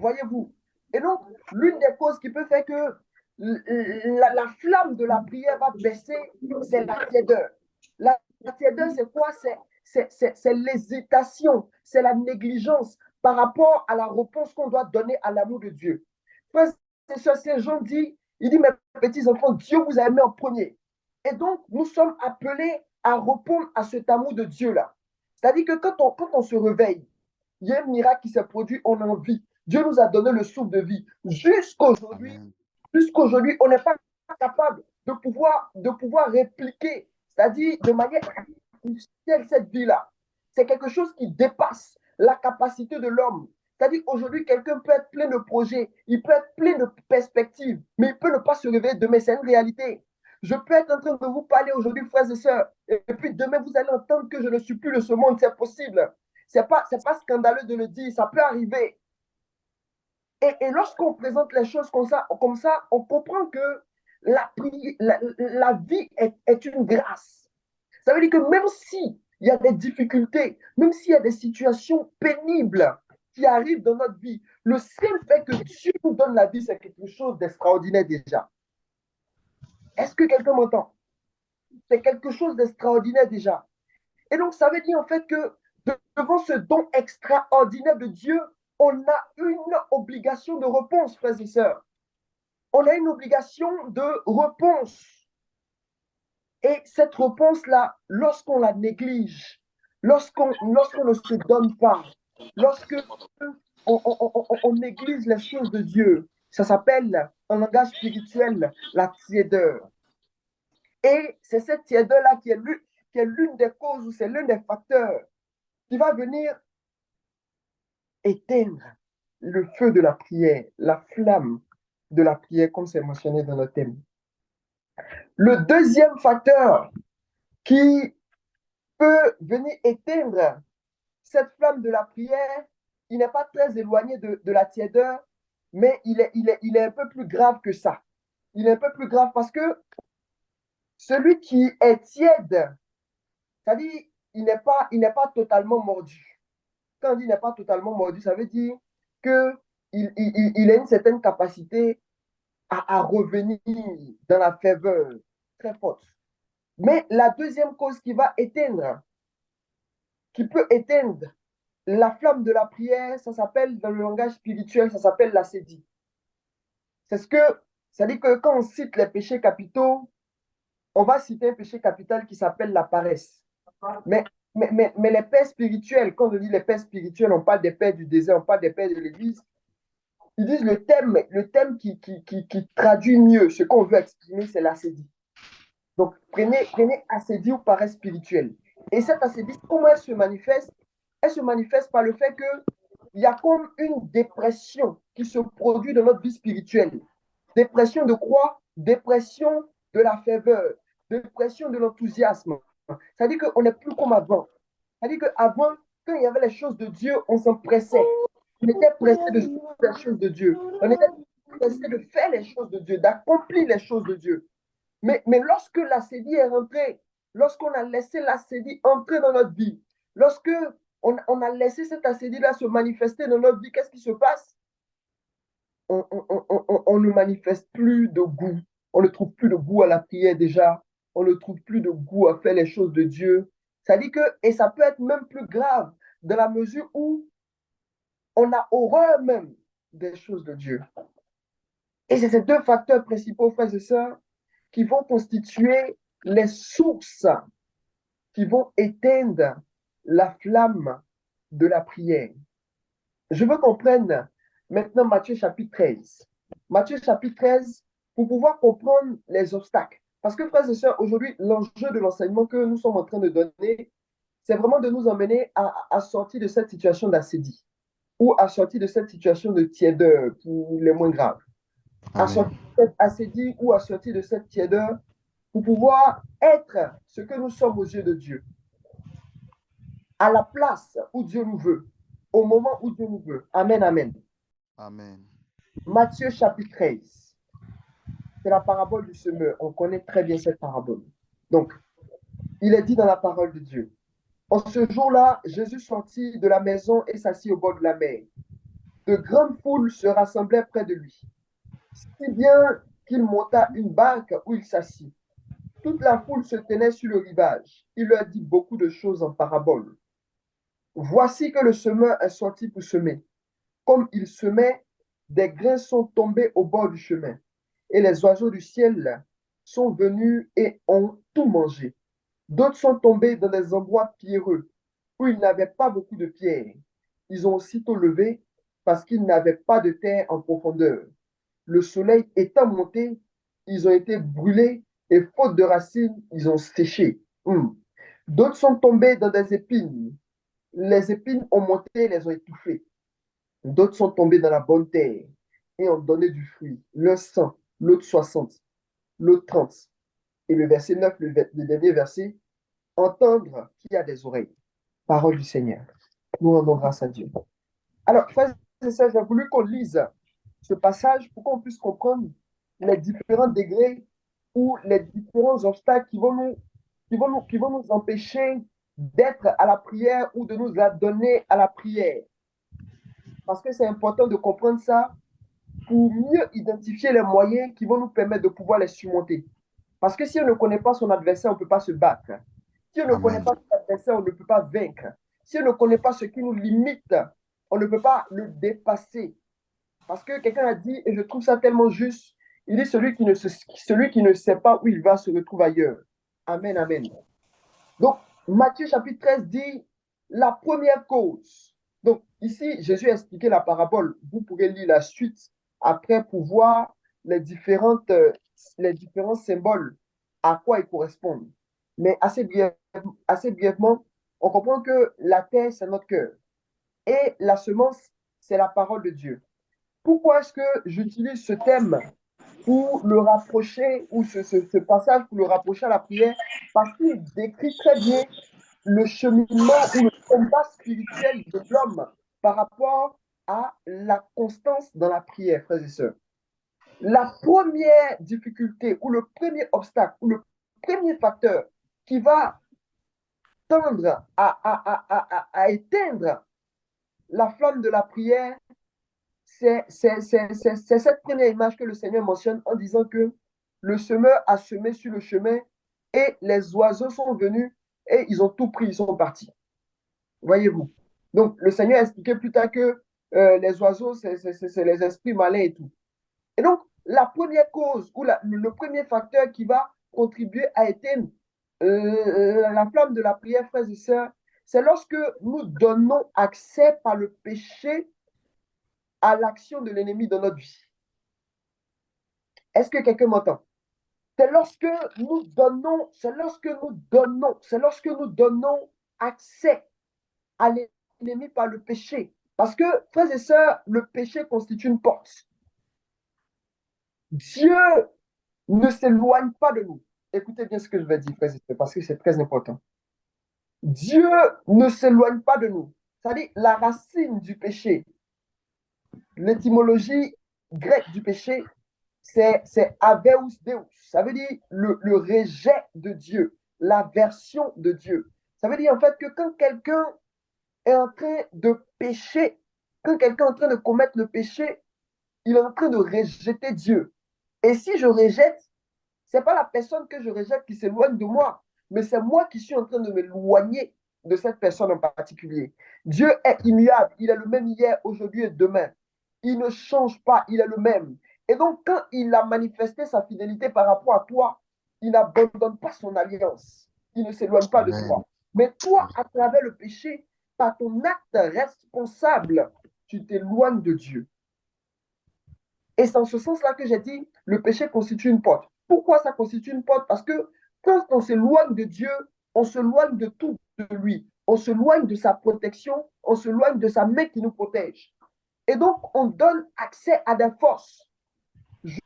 Voyez-vous? Et donc, l'une des causes qui peut faire que la flamme de la prière va baisser, c'est la tiédeur. La tiédeur, c'est quoi? C'est l'hésitation, c'est la négligence par rapport à la réponse qu'on doit donner à l'amour de Dieu. Frère, c'est ça, c'est Jean dit, il dit, mes petits enfants, Dieu vous a aimé en premier. Et donc, nous sommes appelés à répondre à cet amour de Dieu-là. C'est-à-dire que quand on se réveille, il y a un miracle qui s'est produit, on a envie. Dieu nous a donné le souffle de vie. Amen. Jusqu'aujourd'hui, on n'est pas capable de pouvoir répliquer, c'est-à-dire de manière artificielle cette vie-là. C'est quelque chose qui dépasse la capacité de l'homme. C'est-à-dire aujourd'hui, quelqu'un peut être plein de projets, il peut être plein de perspectives, mais il peut ne pas se réveiller demain. C'est une réalité. Je peux être en train de vous parler aujourd'hui, frères et sœurs, et puis demain, vous allez entendre que je ne suis plus de ce monde. C'est possible. C'est pas scandaleux de le dire, ça peut arriver. Et lorsqu'on présente les choses comme ça, on comprend que la vie est une grâce. Ça veut dire que même s'il y a des difficultés, même s'il y a des situations pénibles qui arrivent dans notre vie, le seul fait que Dieu nous donne la vie, c'est quelque chose d'extraordinaire déjà. Est-ce que quelqu'un m'entend? C'est quelque chose d'extraordinaire déjà. Et donc, ça veut dire en fait que devant ce don extraordinaire de Dieu, on a une obligation de réponse, frères et sœurs. On a une obligation de réponse. Et cette réponse-là, lorsqu'on la néglige, lorsqu'on ne se donne pas, lorsque on néglige les choses de Dieu, ça s'appelle, en langage spirituel, la tiédeur. Et c'est cette tiédeur-là qui est l'une des causes, ou c'est l'un des facteurs qui va venir éteindre le feu de la prière, la flamme de la prière, comme c'est mentionné dans notre thème. Le deuxième facteur qui peut venir éteindre cette flamme de la prière, il n'est pas très éloigné de la tiédeur, mais il est un peu plus grave que ça. Il est un peu plus grave parce que celui qui est tiède, c'est-à-dire il n'est pas totalement mordu. Quand on dit il n'est pas totalement mordu, ça veut dire qu'il a une certaine capacité à revenir dans la ferveur très forte. Mais la deuxième cause qui peut éteindre la flamme de la prière, ça s'appelle, dans le langage spirituel, ça s'appelle l'acédie. C'est ce que, ça dit que quand on cite les péchés capitaux, on va citer un péché capital qui s'appelle la paresse. Mais, mais les pères spirituels, quand on dit les pères spirituels, on parle des pères du désert, on parle des pères de l'Église, ils disent le thème qui traduit mieux ce qu'on veut exprimer, c'est l'acédie. Donc, prenez acédie ou paresse spirituelle. Et cette acédie, comment elle se manifeste? Elle se manifeste par le fait qu'il y a comme une dépression qui se produit dans notre vie spirituelle. Dépression de quoi? Dépression de la ferveur, dépression de l'enthousiasme. C'est-à-dire qu'on n'est plus comme avant. C'est-à-dire qu'avant, quand il y avait les choses de Dieu, on s'empressait. On était pressé de faire les choses de Dieu. On était pressé de faire les choses de Dieu, d'accomplir les choses de Dieu. Mais lorsque l'acédie est rentrée, lorsqu'on a laissé l'acédie entrer dans notre vie, lorsque on a laissé cette acédie-là se manifester dans notre vie, qu'est-ce qui se passe? On ne manifeste plus de goût. On ne trouve plus de goût à la prière déjà. On ne trouve plus de goût à faire les choses de Dieu. Ça dit que, et ça peut être même plus grave, dans la mesure où on a horreur même des choses de Dieu. Et c'est ces deux facteurs principaux, frères et sœurs, qui vont constituer les sources qui vont éteindre la flamme de la prière. Je veux qu'on prenne maintenant Matthieu chapitre 13. Matthieu chapitre 13, pour pouvoir comprendre les obstacles. Parce que, frères et sœurs, aujourd'hui, l'enjeu de l'enseignement que nous sommes en train de donner, c'est vraiment de nous emmener à sortir de cette situation d'acédie ou à sortir de cette situation de tiédeur pour les moins graves. À Amen. sortir de cette acédie ou à sortir de cette tiédeur pour pouvoir être ce que nous sommes aux yeux de Dieu, à la place où Dieu nous veut, au moment où Dieu nous veut. Amen, amen. Amen. Matthieu chapitre 13, c'est la parabole du semeur. On connaît très bien cette parabole. Donc, il est dit dans la parole de Dieu. En ce jour-là, Jésus sortit de la maison et s'assit au bord de la mer. de grandes foules se rassemblaient près de lui, si bien qu'il monta une barque où il s'assit. Toute la foule se tenait sur le rivage. Il leur dit beaucoup de choses en parabole. Voici que le semeur est sorti pour semer. Comme il semait, des grains sont tombés au bord du chemin, et les oiseaux du ciel sont venus et ont tout mangé. D'autres sont tombés dans des endroits pierreux, où il n'avait pas beaucoup de pierres. Ils ont aussitôt levé, parce qu'ils n'avaient pas de terre en profondeur. Le soleil étant monté, ils ont été brûlés, et faute de racines, ils ont séché. D'autres sont tombés dans des épines. Les épines ont monté et les ont étouffés. D'autres sont tombés dans la bonne terre et ont donné du fruit. L'un 100, l'autre 60, l'autre 30. Et le verset 9, le dernier verset, entendre qui a des oreilles. Parole du Seigneur. Nous rendons grâce à Dieu. Alors, frères et sœurs, j'ai voulu qu'on lise ce passage pour qu'on puisse comprendre les différents degrés ou les différents obstacles qui vont nous empêcher d'être à la prière ou de nous adonner à la prière. Parce que c'est important de comprendre ça pour mieux identifier les moyens qui vont nous permettre de pouvoir les surmonter. Parce que si on ne connaît pas son adversaire, on ne peut pas se battre. Si on ne connaît Amen. pas son adversaire, on ne peut pas vaincre. Si on ne connaît pas ce qui nous limite, on ne peut pas le dépasser. Parce que quelqu'un a dit, et je trouve ça tellement juste, il dit celui qui ne sait pas où il va se retrouve ailleurs. Amen, amen. Donc, Matthieu chapitre 13 dit la première cause. Donc, ici, Jésus a expliqué la parabole. Vous pourrez lire la suite après pour voir les différents symboles, à quoi ils correspondent. Mais assez brièvement, on comprend que la terre, c'est notre cœur. Et la semence, c'est la parole de Dieu. Pourquoi est-ce que j'utilise ce thème pour le rapprocher, ou ce passage pour le rapprocher à la prière? Parce qu'il décrit très bien le cheminement ou le combat spirituel de l'homme par rapport à la constance dans la prière, frères et sœurs. La première difficulté ou le premier obstacle ou le premier facteur qui va tendre à éteindre la flamme de la prière, c'est cette première image que le Seigneur mentionne en disant que le semeur a semé sur le chemin et les oiseaux sont venus et ils ont tout pris, ils sont partis. Voyez-vous. Donc, le Seigneur a expliqué plus tard que les oiseaux, c'est les esprits malins et tout. Et donc, la première cause ou le premier facteur qui va contribuer à éteindre la flamme de la prière, frères et sœurs, c'est lorsque nous donnons accès par le péché à l'action de l'ennemi dans notre vie. Est-ce que quelqu'un m'entend? C'est lorsque nous donnons, c'est lorsque nous donnons accès à l'ennemi par le péché. Parce que, frères et sœurs, le péché constitue une porte. Dieu ne s'éloigne pas de nous. Écoutez bien ce que je vais dire, frères et sœurs, parce que c'est très important. Dieu ne s'éloigne pas de nous. C'est-à-dire, la racine du péché, l'étymologie grecque du péché, c'est aveus deus. Ça veut dire le rejet de Dieu, l'aversion de Dieu. Ça veut dire en fait que quand quelqu'un est en train de pécher, quand quelqu'un est en train de commettre le péché, il est en train de rejeter Dieu. Et si je rejette, ce n'est pas la personne que je rejette qui s'éloigne de moi, mais c'est moi qui suis en train de m'éloigner de cette personne en particulier. Dieu est immuable, il est le même hier, aujourd'hui et demain. Il ne change pas, il est le même. Et donc, quand il a manifesté sa fidélité par rapport à toi, il n'abandonne pas son alliance. Il ne s'éloigne pas de Amen. toi. Mais toi, à travers le péché, par ton acte responsable, tu t'éloignes de Dieu. Et c'est en ce sens-là que j'ai dit, le péché constitue une porte. Pourquoi ça constitue une porte? Parce que quand on s'éloigne de Dieu, on s'éloigne de tout de lui. On s'éloigne de sa protection, on s'éloigne de sa main qui nous protège. Et donc, on donne accès à des forces.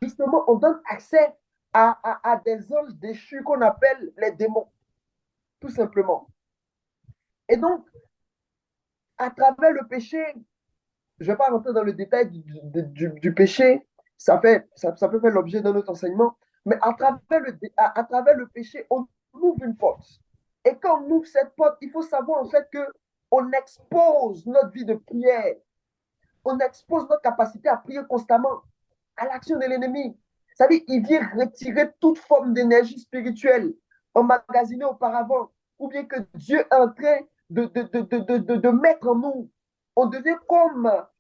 Justement, on donne accès à des anges déchus qu'on appelle les démons, tout simplement. Et donc, à travers le péché, je ne vais pas rentrer dans le détail du péché, ça peut faire l'objet d'un autre enseignement, mais à travers le péché, on ouvre une porte. Et quand on ouvre cette porte, il faut savoir en fait qu'on expose notre vie de prière. on expose notre capacité à prier constamment à l'action de l'ennemi. C'est-à-dire, il vient retirer toute forme d'énergie spirituelle emmagasinée auparavant, ou bien que Dieu est en train de mettre en nous. On devient comme la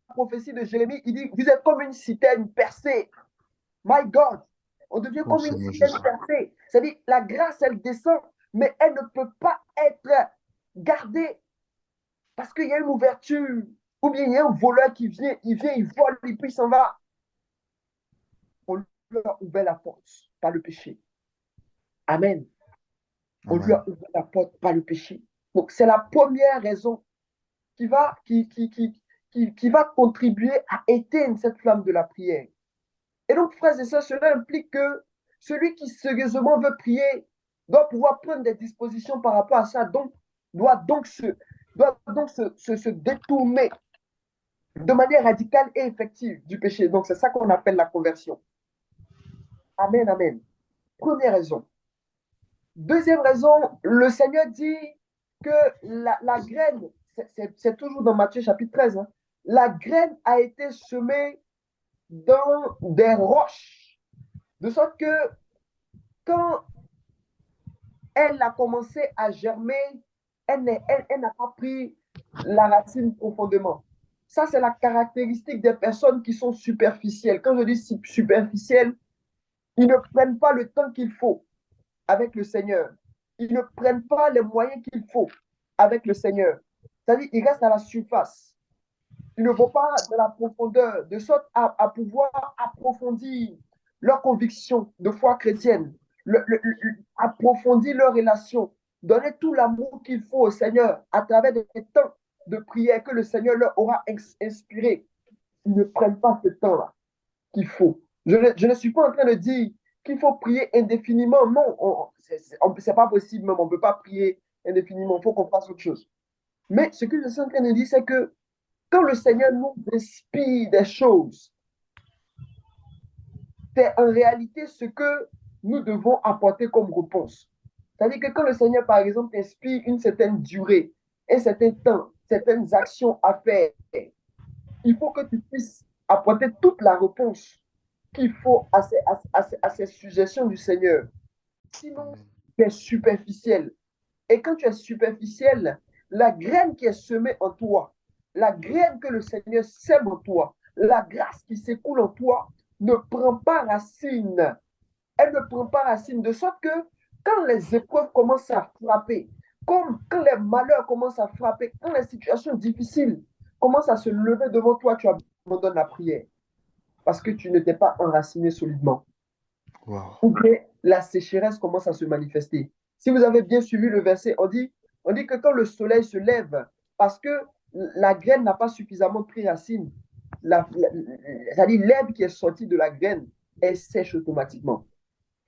prophétie de Jérémie, il dit, vous êtes comme une citerne percée. My God, on devient Oh comme une Seigneur citerne Jésus. percée. C'est-à-dire, la grâce, elle descend, mais elle ne peut pas être gardée parce qu'il y a une ouverture, ou bien il y a un voleur qui vient, il vole, et puis il s'en va. On lui a ouvert la porte par le péché. Amen. On lui Amen. a ouvert la porte par le péché. Donc, c'est la première raison qui va contribuer à éteindre cette flamme de la prière. Et donc, frères et sœurs, cela implique que celui qui sérieusement veut prier doit pouvoir prendre des dispositions par rapport à ça, donc doit donc se détourner de manière radicale et effective du péché. Donc, c'est ça qu'on appelle la conversion. Amen, amen. Première raison. Deuxième raison, le Seigneur dit que la graine, c'est toujours dans Matthieu chapitre 13, hein, la graine a été semée dans des roches, de sorte que quand elle a commencé à germer, elle n'a pas pris la racine profondément. Ça, c'est la caractéristique des personnes qui sont superficielles. Quand je dis superficielles, ils ne prennent pas le temps qu'il faut avec le Seigneur. Ils ne prennent pas les moyens qu'il faut avec le Seigneur. C'est-à-dire qu'ils restent à la surface. Ils ne vont pas dans la profondeur, de sorte à pouvoir approfondir leurs convictions de foi chrétienne, approfondir leurs relations, donner tout l'amour qu'il faut au Seigneur à travers des temps de prière que le Seigneur leur aura inspiré. Ils ne prennent pas ce temps-là qu'il faut. Je ne suis pas en train de dire qu'il faut prier indéfiniment. Non, c'est pas possible même. On ne peut pas prier indéfiniment. Il faut qu'on fasse autre chose. Mais ce que je suis en train de dire, c'est que quand le Seigneur nous inspire des choses, c'est en réalité ce que nous devons apporter comme réponse. C'est-à-dire que quand le Seigneur, par exemple, inspire une certaine durée, un certain temps, certaines actions à faire, il faut que tu puisses apporter toute la réponse qu'il faut à ces suggestions du Seigneur. Sinon, Amen. tu es superficiel. Et quand tu es superficiel, la graine qui est semée en toi, la graine que le Seigneur sème en toi, la grâce qui s'écoule en toi, ne prend pas racine. Elle ne prend pas racine, de sorte que quand les épreuves commencent à frapper, comme quand les malheurs commencent à frapper, quand les situations difficiles commencent à se lever devant toi, tu abandonnes la prière parce que tu ne t'es pas enraciné solidement. Wow. Ou bien la sécheresse commence à se manifester. Si vous avez bien suivi le verset, on dit que quand le soleil se lève, parce que la graine n'a pas suffisamment pris racine, c'est-à-dire l'herbe qui est sortie de la graine, elle sèche automatiquement.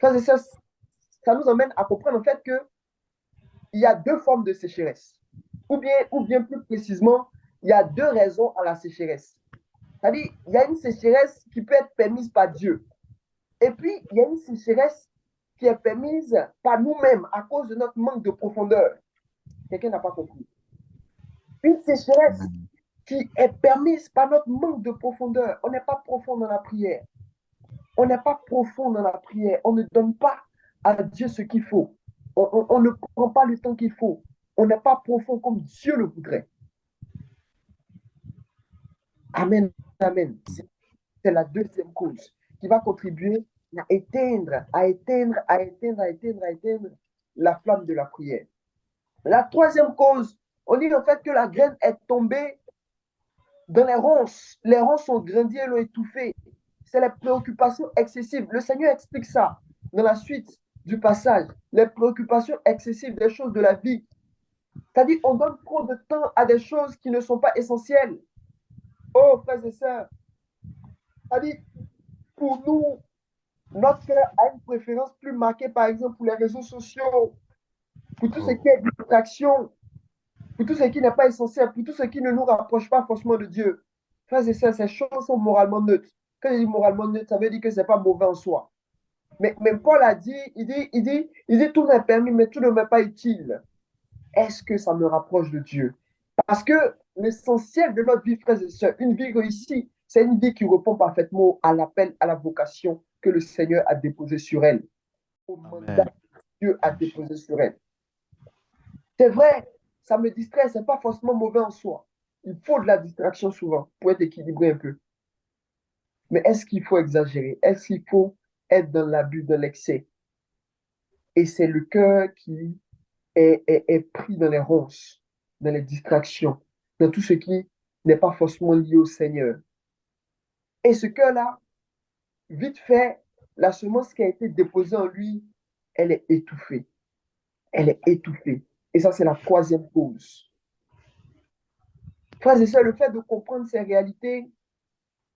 Ça nous emmène à comprendre en fait qu'il y a deux formes de sécheresse. Ou bien plus précisément, il y a deux raisons à la sécheresse. C'est-à-dire, il y a une sécheresse qui peut être permise par Dieu. Et puis, il y a une sécheresse qui est permise par nous-mêmes à cause de notre manque de profondeur. Quelqu'un n'a pas compris. Une sécheresse Amen. qui est permise par notre manque de profondeur. On n'est pas profond dans la prière. On n'est pas profond dans la prière. On ne donne pas à Dieu ce qu'il faut. On ne prend pas le temps qu'il faut. On n'est pas profond comme Dieu le voudrait. Amen. Amen. C'est la deuxième cause qui va contribuer à éteindre la flamme de la prière. La troisième cause, on dit en fait que la graine est tombée dans les ronces. Les ronces ont grandi et l'ont étouffée. C'est les préoccupations excessives. Le Seigneur explique ça dans la suite du passage. Les préoccupations excessives des choses de la vie. C'est-à-dire qu'on donne trop de temps à des choses qui ne sont pas essentielles. Oh, frères et sœurs, c'est-à-dire pour nous, notre cœur a une préférence plus marquée, par exemple, pour les réseaux sociaux, pour tout ce Oh. qui est distraction, pour tout ce qui n'est pas essentiel, pour tout ce qui ne nous rapproche pas forcément de Dieu. Frères et sœurs, ces choses sont moralement neutres. Quand je dis moralement neutre, ça veut dire que ce n'est pas mauvais en soi. Mais Paul a dit, il dit, tout m'est permis, mais tout ne m'est pas utile. Est-ce que ça me rapproche de Dieu? Parce que l'essentiel de notre vie, frères et sœurs, une vie réussie, c'est une vie qui répond parfaitement à l'appel, à la vocation que le Seigneur a déposée sur elle, au mandat Amen. que Dieu a déposé sur elle. C'est vrai, ça me distrait, c'est pas forcément mauvais en soi. Il faut de la distraction souvent pour être équilibré un peu. Mais est-ce qu'il faut exagérer? Est-ce qu'il faut être dans l'abus, dans l'excès? Et c'est le cœur qui est pris dans les ronces, dans les distractions, dans tout ce qui n'est pas forcément lié au Seigneur. Et ce cœur-là, vite fait, la semence qui a été déposée en lui, elle est étouffée. Elle est étouffée. Et ça, c'est la troisième cause. Frères et sœurs, le fait de comprendre ces réalités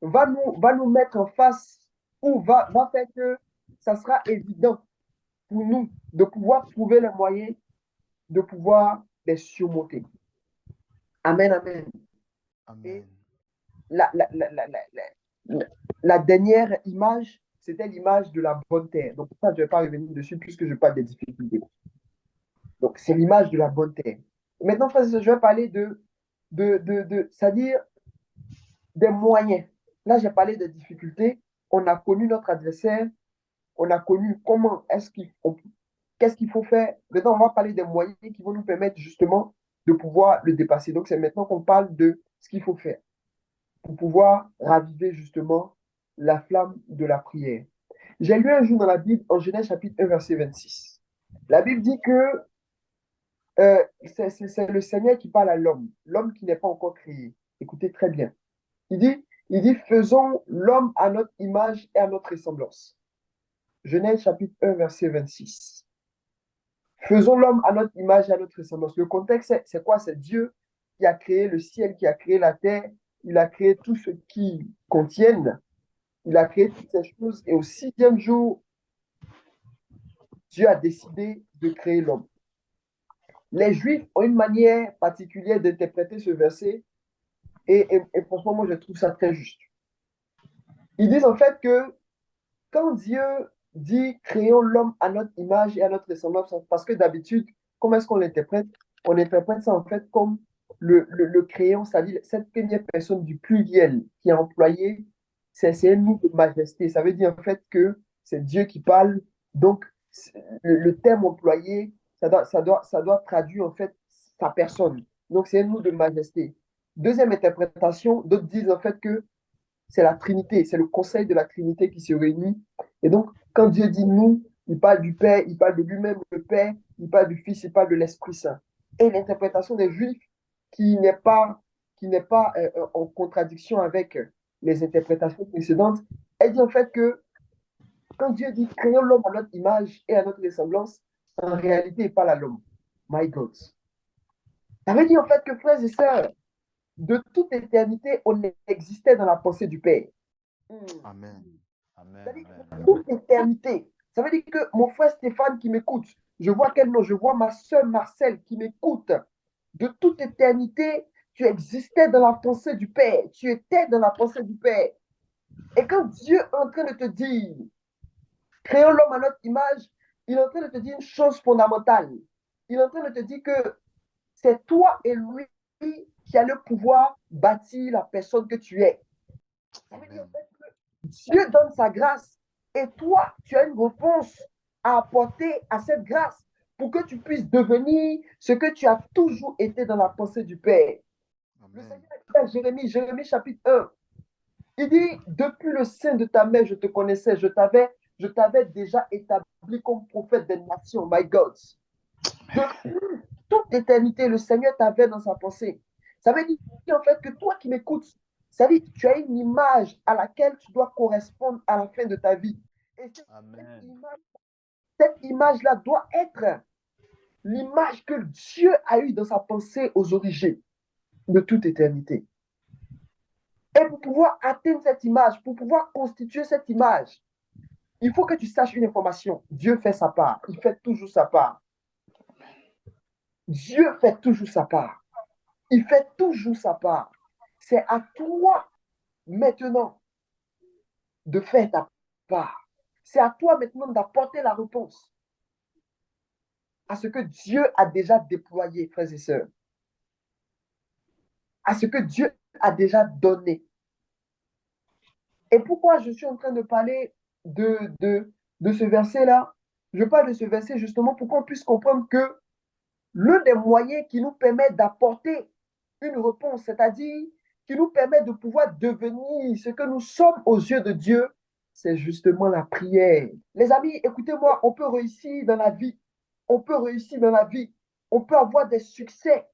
va nous mettre en face ou va faire que ça sera évident pour nous de pouvoir trouver les moyens de pouvoir les surmonter. Amen, amen. Et Amen. la, la, la, la, la, la, la dernière image, c'était l'image de la bonne terre. Donc, ça, je ne vais pas revenir dessus puisque je parle des difficultés. Donc, c'est l'image de la bonne terre. Et maintenant, frère, je vais parler c'est-à-dire des moyens. Là, j'ai parlé des difficultés. On a connu notre adversaire. On a connu comment est-ce qu'est-ce qu'il faut faire. Maintenant, on va parler des moyens qui vont nous permettre justement de pouvoir le dépasser. Donc, c'est maintenant qu'on parle de ce qu'il faut faire pour pouvoir raviver justement la flamme de la prière. J'ai lu un jour dans la Bible, en Genèse chapitre 1, verset 26. La Bible dit que c'est le Seigneur qui parle à l'homme qui n'est pas encore créé. Écoutez très bien. Il dit, faisons l'homme à notre image et à notre ressemblance. Genèse chapitre 1, verset 26. Faisons l'homme à notre image et à notre ressemblance. Le contexte, c'est quoi? C'est Dieu qui a créé le ciel, qui a créé la terre, il a créé tout ce qui contiennent, il a créé toutes ces choses. Et au sixième jour, Dieu a décidé de créer l'homme. Les Juifs ont une manière particulière d'interpréter ce verset et franchement, moi, je trouve ça très juste. Ils disent en fait que quand Dieu dit créons l'homme à notre image et à notre ressemblance, parce que d'habitude, comment est-ce qu'on l'interprète? On interprète ça en fait comme le créon, c'est-à-dire cette première personne du pluriel qui est employée, c'est un nous de majesté. Ça veut dire en fait que c'est Dieu qui parle. Donc, le terme employé, ça doit traduire en fait sa personne. Donc, c'est un nous de majesté. Deuxième interprétation, d'autres disent en fait que c'est la Trinité, c'est le conseil de la Trinité qui se réunit. Et donc, quand Dieu dit nous, il parle du Père, il parle de lui-même, le Père, il parle du Fils, il parle de l'Esprit Saint. Et l'interprétation des Juifs, qui n'est pas, en contradiction avec les interprétations précédentes, elle dit en fait que quand Dieu dit créons l'homme à notre image et à notre ressemblance, en réalité, il parle à l'homme. My God. Ça veut dire en fait que, frères et sœurs, de toute éternité, on existait dans la pensée du Père. Amen. Amen. C'est-à-dire Amen. que toute éternité. Ça veut dire que mon frère Stéphane qui m'écoute, je vois quel nom, je vois ma soeur Marcel qui m'écoute. De toute éternité, tu existais dans la pensée du Père. Tu étais dans la pensée du Père. Et quand Dieu est en train de te dire, créons l'homme à notre image, il est en train de te dire une chose fondamentale. Il est en train de te dire que c'est toi et lui qui allez pouvoir bâtir la personne que tu es. Ça veut dire en Amen. fait que Dieu donne sa grâce et toi, tu as une réponse à apporter à cette grâce pour que tu puisses devenir ce que tu as toujours été dans la pensée du Père. Le Amen. Seigneur dit à Jérémie chapitre 1, il dit, depuis le sein de ta mère, je te connaissais, je t'avais déjà établi comme prophète des nations, my God. Depuis toute éternité, le Seigneur t'avait dans sa pensée. Ça veut dire en fait que toi qui m'écoutes, ça veut dire que tu as une image à laquelle tu dois correspondre à la fin de ta vie. Et Amen. cette image-là doit être l'image que Dieu a eue dans sa pensée aux origines de toute éternité. Et pour pouvoir atteindre cette image, pour pouvoir constituer cette image, il faut que tu saches une information. Dieu fait sa part. Il fait toujours sa part. Dieu fait toujours sa part. Il fait toujours sa part. C'est à toi maintenant de faire ta part. C'est à toi maintenant d'apporter la réponse à ce que Dieu a déjà déployé, frères et sœurs. à ce que Dieu a déjà donné. Et pourquoi je suis en train de parler de ce verset-là? Je parle de ce verset justement pour qu'on puisse comprendre que l'un des moyens qui nous permet d'apporter une réponse, c'est-à-dire qui nous permet de pouvoir devenir ce que nous sommes aux yeux de Dieu, c'est justement la prière. Les amis, écoutez-moi, on peut réussir dans la vie. On peut réussir dans la vie. On peut avoir des succès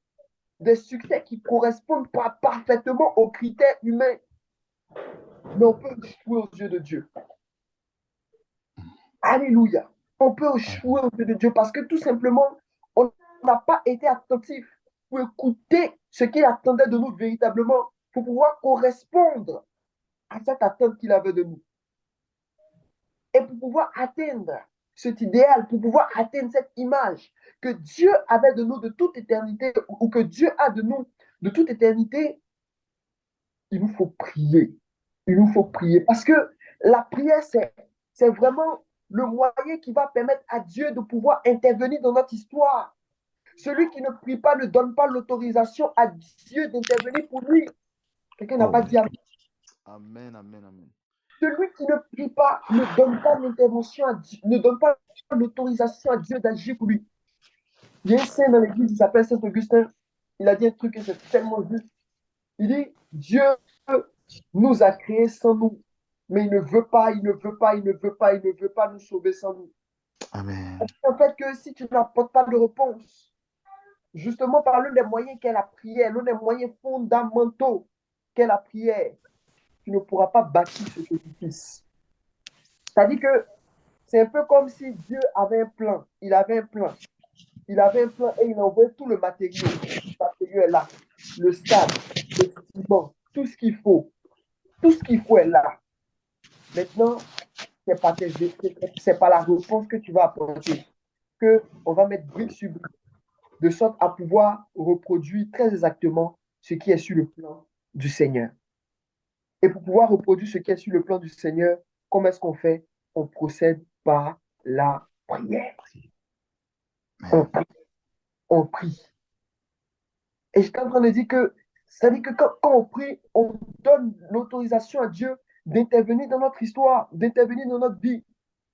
qui correspondent pas parfaitement aux critères humains, mais on peut échouer aux yeux de Dieu. Alléluia. On peut échouer aux yeux de Dieu parce que tout simplement, on n'a pas été attentif pour écouter ce qu'il attendait de nous véritablement, pour pouvoir correspondre à cette attente qu'il avait de nous. Et pour pouvoir atteindre cet idéal, pour pouvoir atteindre cette image que Dieu avait de nous de toute éternité, ou que Dieu a de nous de toute éternité, il nous faut prier. Il nous faut prier. Parce que la prière, c'est vraiment le moyen qui va permettre à Dieu de pouvoir intervenir dans notre histoire. Celui qui ne prie pas ne donne pas l'autorisation à Dieu d'intervenir pour lui. Quelqu'un n'a pas dit amen. Amen, amen, amen. Celui qui ne prie pas ne donne pas l'intervention à Dieu, ne donne pas l'autorisation à Dieu d'agir pour lui. Il y a un saint dans l'église, il s'appelle Saint Augustin. Il a dit un truc et c'est tellement juste. Il dit, Dieu nous a créés sans nous, mais il ne veut pas, il ne veut pas, il ne veut pas, il ne veut pas nous sauver sans nous. Amen. En fait, que si tu n'apportes pas de réponse, justement par l'un des moyens qu'est la prière, l'un des moyens fondamentaux qu'est la prière, tu ne pourras pas bâtir cet édifice. C'est-à-dire que c'est un peu comme si Dieu avait un plan. Il avait un plan. Il avait un plan et il envoyait tout le matériau. Le matériau est là. Le sable, le ciment, tout ce qu'il faut. Tout ce qu'il faut est là. Maintenant, c'est pas la réponse que tu vas apporter. On va mettre brique sur brique, de sorte à pouvoir reproduire très exactement ce qui est sur le plan du Seigneur. Et pour pouvoir reproduire ce qui est sur le plan du Seigneur, comment est-ce qu'on fait? On procède par la prière. On prie. On prie. Et j'étais en train de dire que, ça dit que quand on prie, on donne l'autorisation à Dieu d'intervenir dans notre histoire, d'intervenir dans notre vie.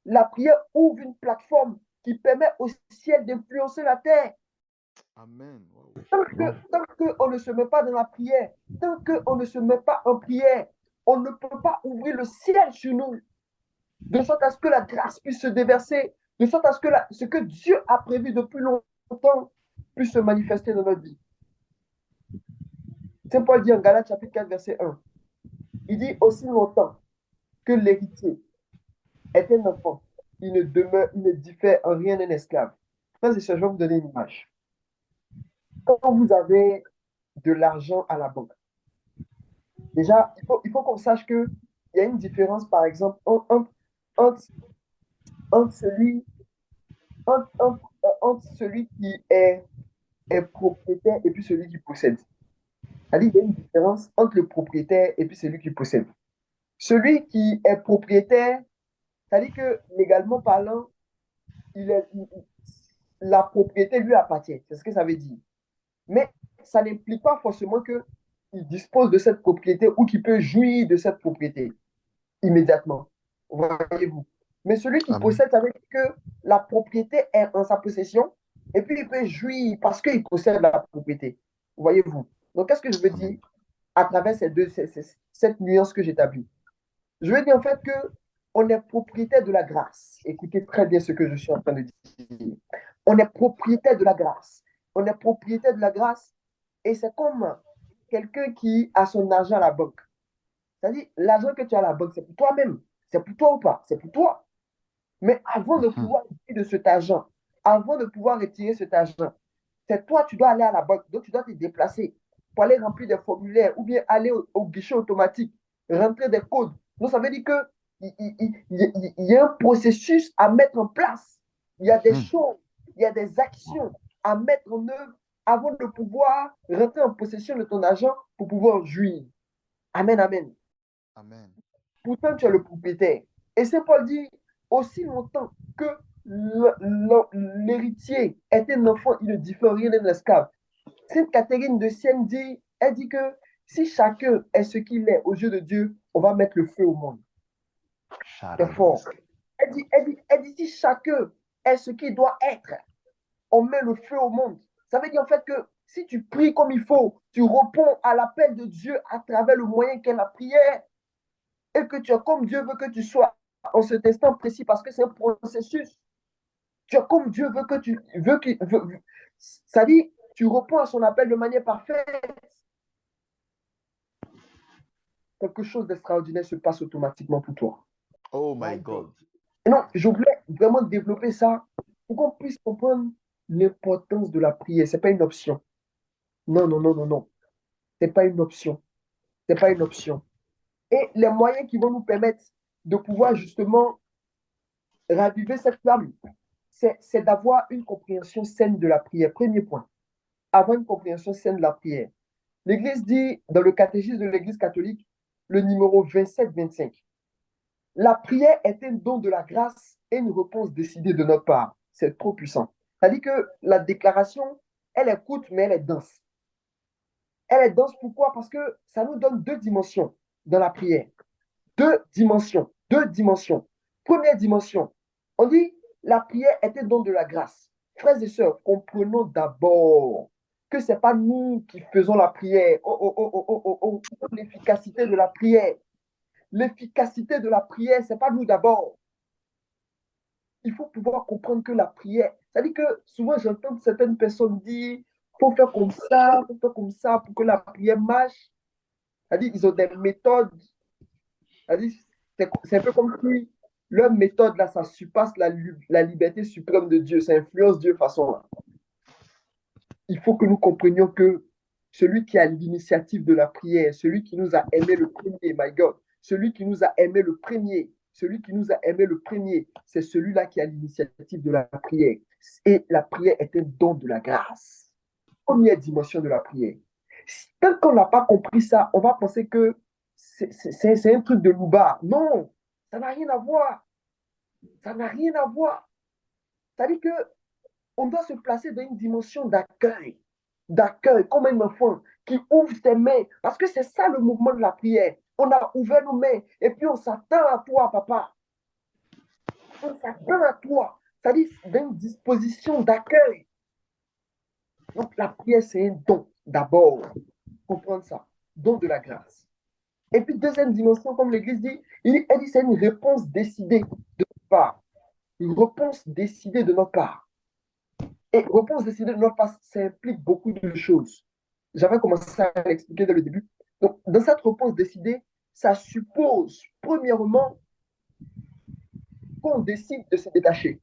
La prière ouvre une plateforme qui permet au ciel d'influencer la terre. Amen. Wow. Tant qu'on ne se met pas dans la prière, tant qu'on ne se met pas en prière, on ne peut pas ouvrir le ciel sur nous, de sorte à ce que la grâce puisse se déverser, de sorte à ce que ce que Dieu a prévu depuis longtemps puisse se manifester dans notre vie. Saint Paul dit en Galates chapitre 4, verset 1, il dit aussi longtemps que l'héritier est un enfant, il ne diffère en rien d'un esclave. Frères et sœurs, je vais vous donner une image. Quand vous avez de l'argent à la banque, déjà, il faut qu'on sache qu'il y a une différence, par exemple, entre, entre celui, entre celui qui est propriétaire et puis celui qui possède. C'est-à-dire qu'il y a une différence entre le propriétaire et puis celui qui possède. Celui qui est propriétaire, c'est-à-dire que légalement parlant, la propriété lui appartient. C'est ce que ça veut dire. Mais ça n'implique pas forcément qu'il dispose de cette propriété ou qu'il peut jouir de cette propriété immédiatement. Voyez-vous. Mais celui qui possède, ça veut dire que la propriété est en sa possession et puis il peut jouir parce qu'il possède la propriété. Voyez-vous. Donc, qu'est-ce que je veux dire à travers cette nuance que j'établis? Je veux dire en fait que on est propriétaire de la grâce. Écoutez très bien ce que je suis en train de dire. On est propriétaire de la grâce. On est propriétaire de la grâce et c'est comme quelqu'un qui a son argent à la banque. C'est-à-dire, l'argent que tu as à la banque, c'est pour toi-même. C'est pour toi ou pas? C'est pour toi. Mais avant de pouvoir retirer de cet argent, avant de pouvoir retirer cet argent, c'est toi, tu dois aller à la banque. Donc, tu dois te déplacer pour aller remplir des formulaires ou bien aller au guichet automatique, rentrer des codes. Donc, ça veut dire qu'il y a un processus à mettre en place. Il y a des choses, il y a des actions à mettre en œuvre avant de pouvoir rentrer en possession de ton argent pour pouvoir jouir. Amen, amen. Amen. Pourtant, tu es le propriétaire. Et Saint Paul dit, aussi longtemps que l'héritier est un enfant, il ne diffère rien d'un esclave. Sainte Catherine de Sienne dit, Elle dit que si chacun est ce qu'il est aux yeux de Dieu, on va mettre le feu au monde. C'est fort. Elle dit si chacun est ce qu'il doit être, on met le feu au monde. Ça veut dire en fait que si tu pries comme il faut, tu réponds à l'appel de Dieu à travers le moyen qu'est la prière, et que tu es comme Dieu veut que tu sois en cet instant précis, parce que c'est un processus. Tu es comme Dieu veut que tu veux qu'il veut. Ça dit, tu réponds à son appel de manière parfaite. Quelque chose d'extraordinaire se passe automatiquement pour toi. Oh my God. Et non, je voulais vraiment développer ça pour qu'on puisse comprendre l'importance de la prière. Ce n'est pas une option. Non, non, non, non, non. Ce n'est pas une option. Ce n'est pas une option. Et les moyens qui vont nous permettre de pouvoir justement raviver cette flamme, c'est d'avoir une compréhension saine de la prière. Premier point, avoir une compréhension saine de la prière. L'Église dit, dans le catéchisme de l'Église catholique, le numéro 27-25, la prière est un don de la grâce et une réponse décidée de notre part. C'est trop puissant. C'est-à-dire que la déclaration, elle est courte, mais elle est dense. Elle est dense pourquoi? Parce que ça nous donne deux dimensions dans la prière. Deux dimensions. Deux dimensions. Première dimension, on dit la prière est un don de la grâce. Frères et sœurs, comprenons d'abord que ce n'est pas nous qui faisons la prière. Oh, oh, oh, oh, oh, oh, oh. L'efficacité de la prière. L'efficacité de la prière, ce n'est pas nous d'abord. Il faut pouvoir comprendre que la prière, c'est-à-dire que souvent j'entends certaines personnes dire, il faut faire comme ça, il faut faire comme ça pour que la prière marche. C'est-à-dire qu'ils ont des méthodes. C'est-à-dire, c'est un peu comme si leur méthode, là, ça surpasse la liberté suprême de Dieu. Ça influence Dieu de façon là. Il faut que nous comprenions que celui qui a l'initiative de la prière, celui qui nous a aimé le premier, my God, celui qui nous a aimé le premier, celui qui nous a aimé le premier, c'est celui-là qui a l'initiative de la prière. Et la prière est un don de la grâce. Première dimension de la prière. Tant qu'on n'a pas compris ça, on va penser que c'est un truc de louba. Non, ça n'a rien à voir. Ça n'a rien à voir. C'est-à-dire que on doit se placer dans une dimension d'accueil. D'accueil, comme un enfant qui ouvre ses mains. Parce que c'est ça le mouvement de la prière. On a ouvert nos mains et puis on s'attend à toi, papa. On s'attend à toi. C'est-à-dire dans une disposition d'accueil. Donc la prière, c'est un don d'abord. Comprendre ça. Don de la grâce. Et puis deuxième dimension, comme l'Église dit, elle dit c'est une réponse décidée de notre part. Une réponse décidée de notre part. Et réponse décidée de notre part, ça implique beaucoup de choses. J'avais commencé à l'expliquer dès le début. Donc, dans cette réponse décidée, ça suppose, premièrement, qu'on décide de se détacher.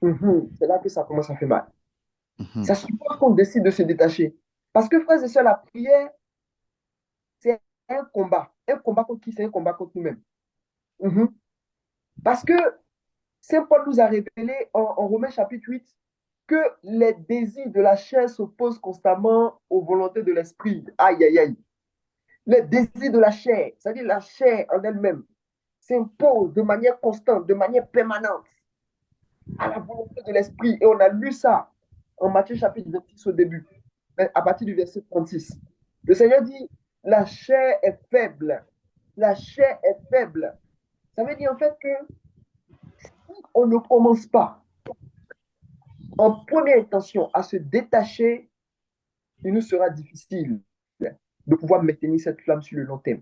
C'est là que ça commence à faire mal. Ça suppose qu'on décide de se détacher. Parce que, frères et sœurs, la prière, c'est un combat. Un combat contre qui? C'est un combat contre nous-mêmes. Parce que Saint Paul nous a révélé en Romains chapitre 8 que les désirs de la chair s'opposent constamment aux volontés de l'esprit. Aïe, aïe, aïe. Les désirs de la chair, c'est-à-dire la chair en elle-même, s'impose de manière constante, de manière permanente à la volonté de l'esprit. Et on a lu ça en Matthieu chapitre 26 au début, à partir du verset 36. Le Seigneur dit, la chair est faible. La chair est faible. Ça veut dire en fait que si on ne commence pas en première intention à se détacher, il nous sera difficile de pouvoir maintenir cette flamme sur le long terme.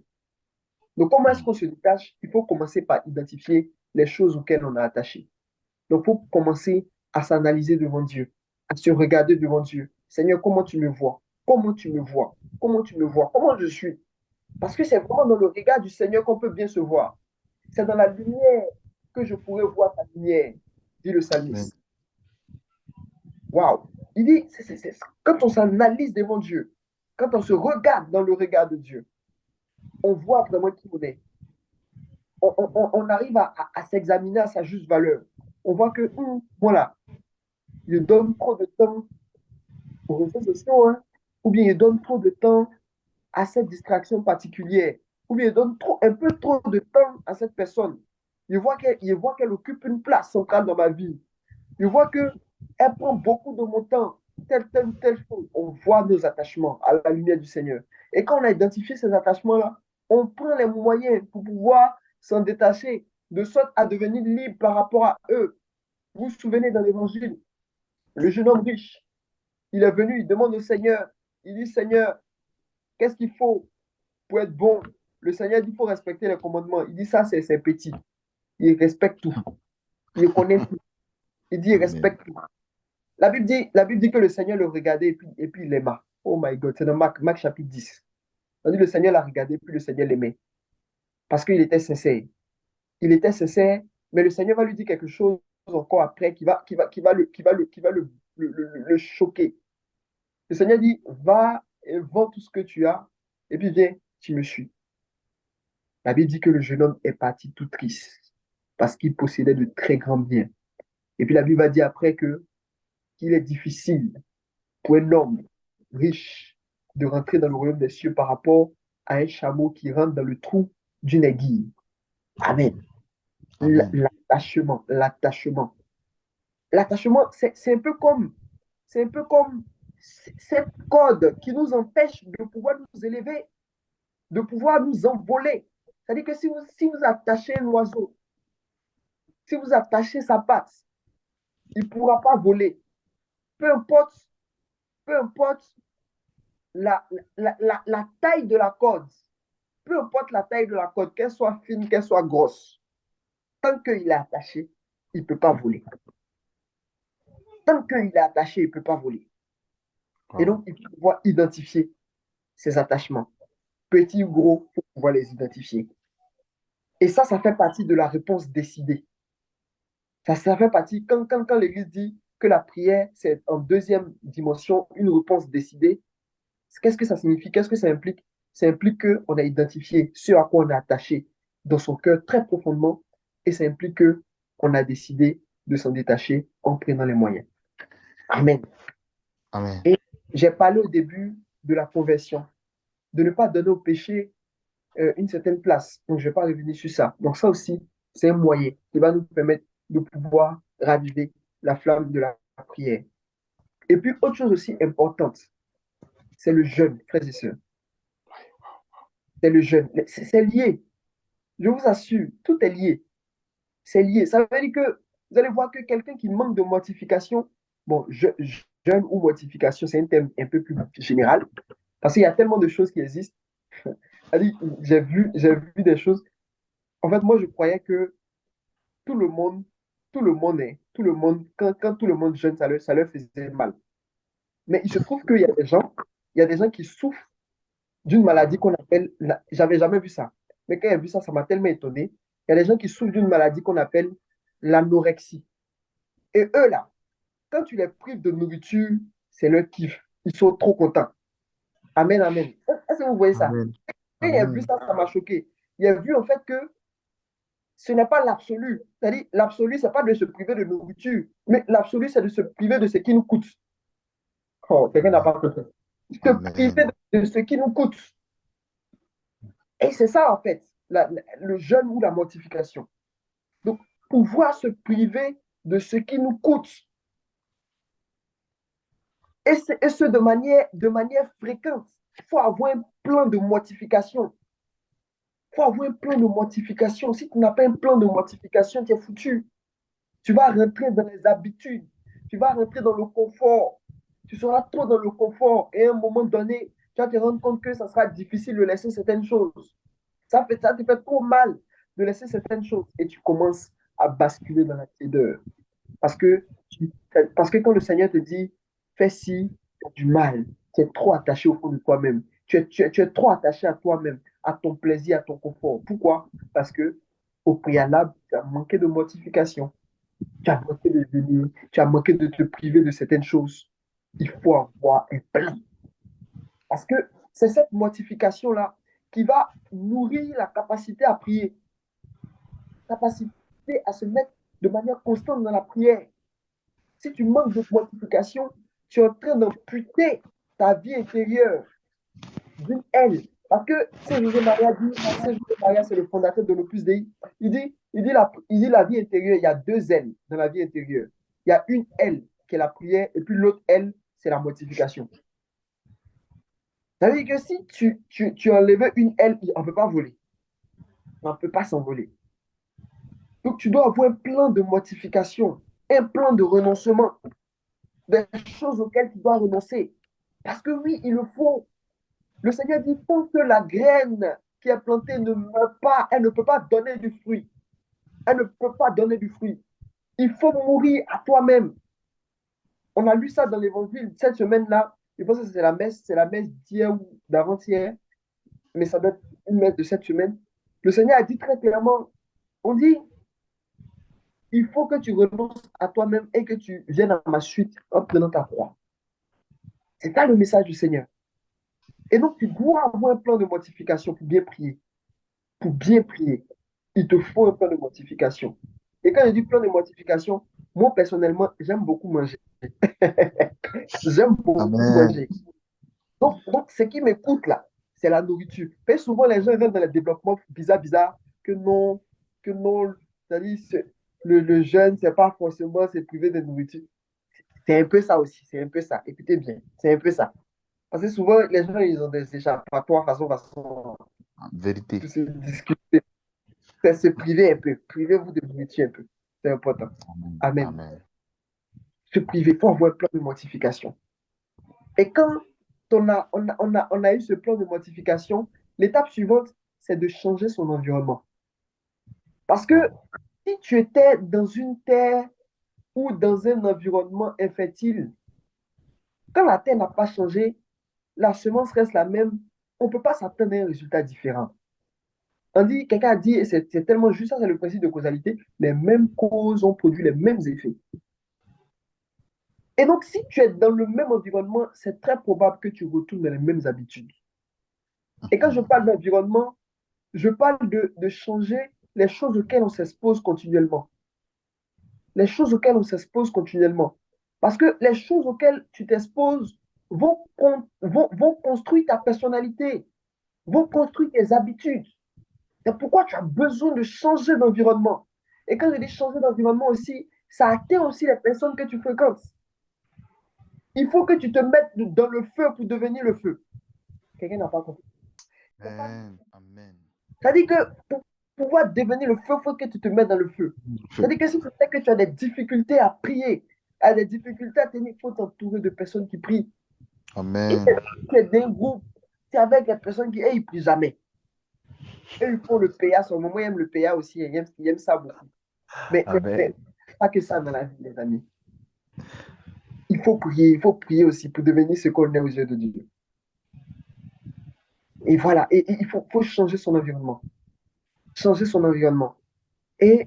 Donc, comment est-ce qu'on se détache? Il faut commencer par identifier les choses auxquelles on a attaché. Donc, il faut commencer à s'analyser devant Dieu, à se regarder devant Dieu. Seigneur, comment tu me vois? Comment tu me vois? Comment tu me vois? Comment je suis? Parce que c'est vraiment dans le regard du Seigneur qu'on peut bien se voir. C'est dans la lumière que je pourrais voir ta lumière, dit le psalmiste. Waouh! Il dit, quand on s'analyse devant Dieu, quand on se regarde dans le regard de Dieu, on voit vraiment qui on est. On arrive à s'examiner à sa juste valeur. On voit que, voilà, je donne trop de temps aux réseaux sociaux, hein, ou bien je donne trop de temps à cette distraction particulière, ou bien je donne un peu trop de temps à cette personne. Je vois qu'elle occupe une place centrale dans ma vie. Je vois qu'elle prend beaucoup de mon temps. telle chose, on voit nos attachements à la lumière du Seigneur. Et quand on a identifié ces attachements-là, on prend les moyens pour pouvoir s'en détacher, de sorte à devenir libre par rapport à eux. Vous vous souvenez dans l'évangile, le jeune homme riche, il est venu, il demande au Seigneur, il dit, Seigneur, qu'est-ce qu'il faut pour être bon? Le Seigneur dit, il faut respecter les commandements. Il dit, ça, c'est petit. Il respecte tout. Il connaît tout. Il dit, il Amen. respecte tout. La Bible dit que le Seigneur le regardait et puis il l'aima. Oh my God, c'est dans Marc chapitre 10. On dit le Seigneur l'a regardé, puis le Seigneur l'aimait. Parce qu'il était sincère. Il était sincère, mais le Seigneur va lui dire quelque chose encore après qui va le choquer. Le Seigneur dit, va et vends tout ce que tu as, et puis viens, tu me suis. La Bible dit que le jeune homme est parti tout triste, parce qu'il possédait de très grands biens. Et puis la Bible va dire après que qu'il est difficile pour un homme riche de rentrer dans le royaume des cieux par rapport à un chameau qui rentre dans le trou d'une aiguille. Amen. Amen. L'attachement, l'attachement. L'attachement, c'est un peu comme cette corde qui nous empêche de pouvoir nous élever, de pouvoir nous envoler. C'est-à-dire que si vous attachez un oiseau, si vous attachez sa patte, il ne pourra pas voler. Peu importe, peu importe la taille de la corde, peu importe la taille de la corde, qu'elle soit fine, qu'elle soit grosse, tant qu'il est attaché, il ne peut pas voler. Tant qu'il est attaché, il ne peut pas voler. Et Wow. donc, il faut pouvoir identifier ses attachements, petits ou gros, pour pouvoir les identifier. Et ça fait partie de la réponse décidée. Ça fait partie, quand l'Église dit que la prière, c'est en deuxième dimension, une réponse décidée, qu'est-ce que ça signifie? Qu'est-ce que ça implique? Ça implique qu'on a identifié ce à quoi on est attaché dans son cœur très profondément et ça implique qu'on a décidé de s'en détacher en prenant les moyens. Amen. Amen. Et j'ai parlé au début de la conversion, de ne pas donner au péché une certaine place. Donc, je ne vais pas revenir sur ça. Donc, ça aussi, c'est un moyen qui va nous permettre de pouvoir raviver la flamme de la prière. Et puis, autre chose aussi importante, c'est le jeûne, frères et sœurs. C'est le jeûne. C'est lié. Je vous assure, tout est lié. C'est lié. Ça veut dire que vous allez voir que quelqu'un qui manque de mortification, bon, jeûne ou mortification, c'est un terme un peu plus général, parce qu'il y a tellement de choses qui existent. J'ai vu des choses. En fait, moi, je croyais que tout le monde, quand tout le monde jeûne, ça leur faisait mal. Mais il se trouve qu'il y a des gens qui souffrent d'une maladie qu'on appelle, j'avais jamais vu ça. Mais quand j'ai vu ça, ça m'a tellement étonné. Il y a des gens qui souffrent d'une maladie qu'on appelle l'anorexie. Et eux, là, quand tu les prives de nourriture, c'est leur kiff. Ils sont trop contents. Amen, amen. Est-ce que vous voyez ça? Amen. Quand j'ai vu Amen. ça, ça m'a choqué. Il a vu en fait que ce n'est pas l'absolu. C'est-à-dire, l'absolu, ce n'est pas de se priver de nourriture, mais l'absolu, c'est de se priver de ce qui nous coûte. Oh, quelqu'un n'a Amen. pas compris. Se priver Amen. de ce qui nous coûte. Et c'est ça, en fait, le jeûne ou la mortification. Donc, pouvoir se priver de ce qui nous coûte. Et ce de manière fréquente. Il faut avoir un plan de mortification. Il faut avoir un plan de mortification. Si tu n'as pas un plan de mortification, tu es foutu. Tu vas rentrer dans les habitudes. Tu vas rentrer dans le confort. Tu seras trop dans le confort. Et à un moment donné, tu vas te rendre compte que ça sera difficile de laisser certaines choses. Ça te fait trop mal de laisser certaines choses. Et tu commences à basculer dans la tiédeur. Parce que, parce que quand le Seigneur te dit, fais ci, tu as du mal. Tu es trop attaché au fond de toi-même. Tu es trop attaché à toi-même, à ton plaisir, à ton confort. Pourquoi? Parce que au préalable, tu as manqué de mortification. Tu as manqué de venir, tu as manqué de te priver de certaines choses. Il faut avoir un plan. Parce que c'est cette mortification-là qui va nourrir la capacité à prier, capacité à se mettre de manière constante dans la prière. Si tu manques de mortification, tu es en train d'amputer ta vie intérieure d'une aile. Parce que Saint José Maria, c'est le fondateur de l'Opus Dei. Il dit la vie intérieure, il y a deux ailes dans la vie intérieure. Il y a une aile qui est la prière, et puis l'autre aile, c'est la mortification. Ça veut dire que si tu enlèves une aile, on ne peut pas voler. On ne peut pas s'envoler. Donc, tu dois avoir un plan de mortification, un plan de renoncement, des choses auxquelles tu dois renoncer. Parce que oui, il le faut. Le Seigneur dit, tant que la graine qui est plantée ne meurt pas, elle ne peut pas donner du fruit. Elle ne peut pas donner du fruit. Il faut mourir à toi-même. On a lu ça dans l'évangile cette semaine-là. Je pense que c'est la messe d'hier ou d'avant-hier, mais ça doit être une messe de cette semaine. Le Seigneur a dit très clairement, on dit, il faut que tu renonces à toi-même et que tu viennes à ma suite en prenant ta croix. C'est ça le message du Seigneur. Et donc, tu dois avoir un plan de mortification pour bien prier. Pour bien prier, il te faut un plan de mortification. Et quand je dis plan de mortification, moi, personnellement, j'aime beaucoup manger. J'aime beaucoup Amen. manger. Donc ce qui m'écoute là, c'est la nourriture. Et souvent, les gens rentrent dans les développements bizarres, que non, c'est-à-dire, le jeûne, c'est pas forcément se priver de nourriture. C'est un peu ça aussi, c'est un peu ça. Écoutez bien, c'est un peu ça. Parce que souvent, les gens, ils ont des échappatoires façon, Vérité. pour se discuter. C'est se priver un peu. Privez-vous de nourriture un peu. C'est important. Amen. Amen. Amen. Se priver, il faut avoir un plan de mortification. Et quand on a eu ce plan de mortification, l'étape suivante, c'est de changer son environnement. Parce que Oh. si tu étais dans une terre ou dans un environnement infertile, quand la terre n'a pas changé, la semence reste la même, on ne peut pas s'attendre à un résultat différent. On dit, quelqu'un a dit, et c'est tellement juste, ça c'est le principe de causalité, les mêmes causes ont produit les mêmes effets. Et donc, si tu es dans le même environnement, c'est très probable que tu retournes dans les mêmes habitudes. Et quand je Mhm. parle d'environnement, je parle de changer les choses auxquelles on s'expose continuellement. Les choses auxquelles on s'expose continuellement. Parce que les choses auxquelles tu t'exposes vont construire ta personnalité, vont construire tes habitudes. C'est pourquoi tu as besoin de changer d'environnement. Et quand je dis changer d'environnement aussi, ça atteint aussi les personnes que tu fréquentes. Il faut que tu te mettes dans le feu pour devenir le feu. Quelqu'un n'a pas compris. Amen. Amen. C'est-à-dire que pour pouvoir devenir le feu, il faut que tu te mettes dans le feu. Feu. C'est-à-dire que si tu sais que tu as des difficultés à prier, à des difficultés à tenir, il faut t'entourer de personnes qui prient. Et Amen. tu es d'un groupe, tu es avec des personnes qui ne prient jamais. Et ils font le PA, son moment, ils aiment le PA aussi, ils aiment ça beaucoup. Mais Amen. pas que ça dans la vie, les amis. Il faut prier aussi pour devenir ce qu'on est aux yeux de Dieu. Et voilà, et il faut changer son environnement. Changer son environnement. Et,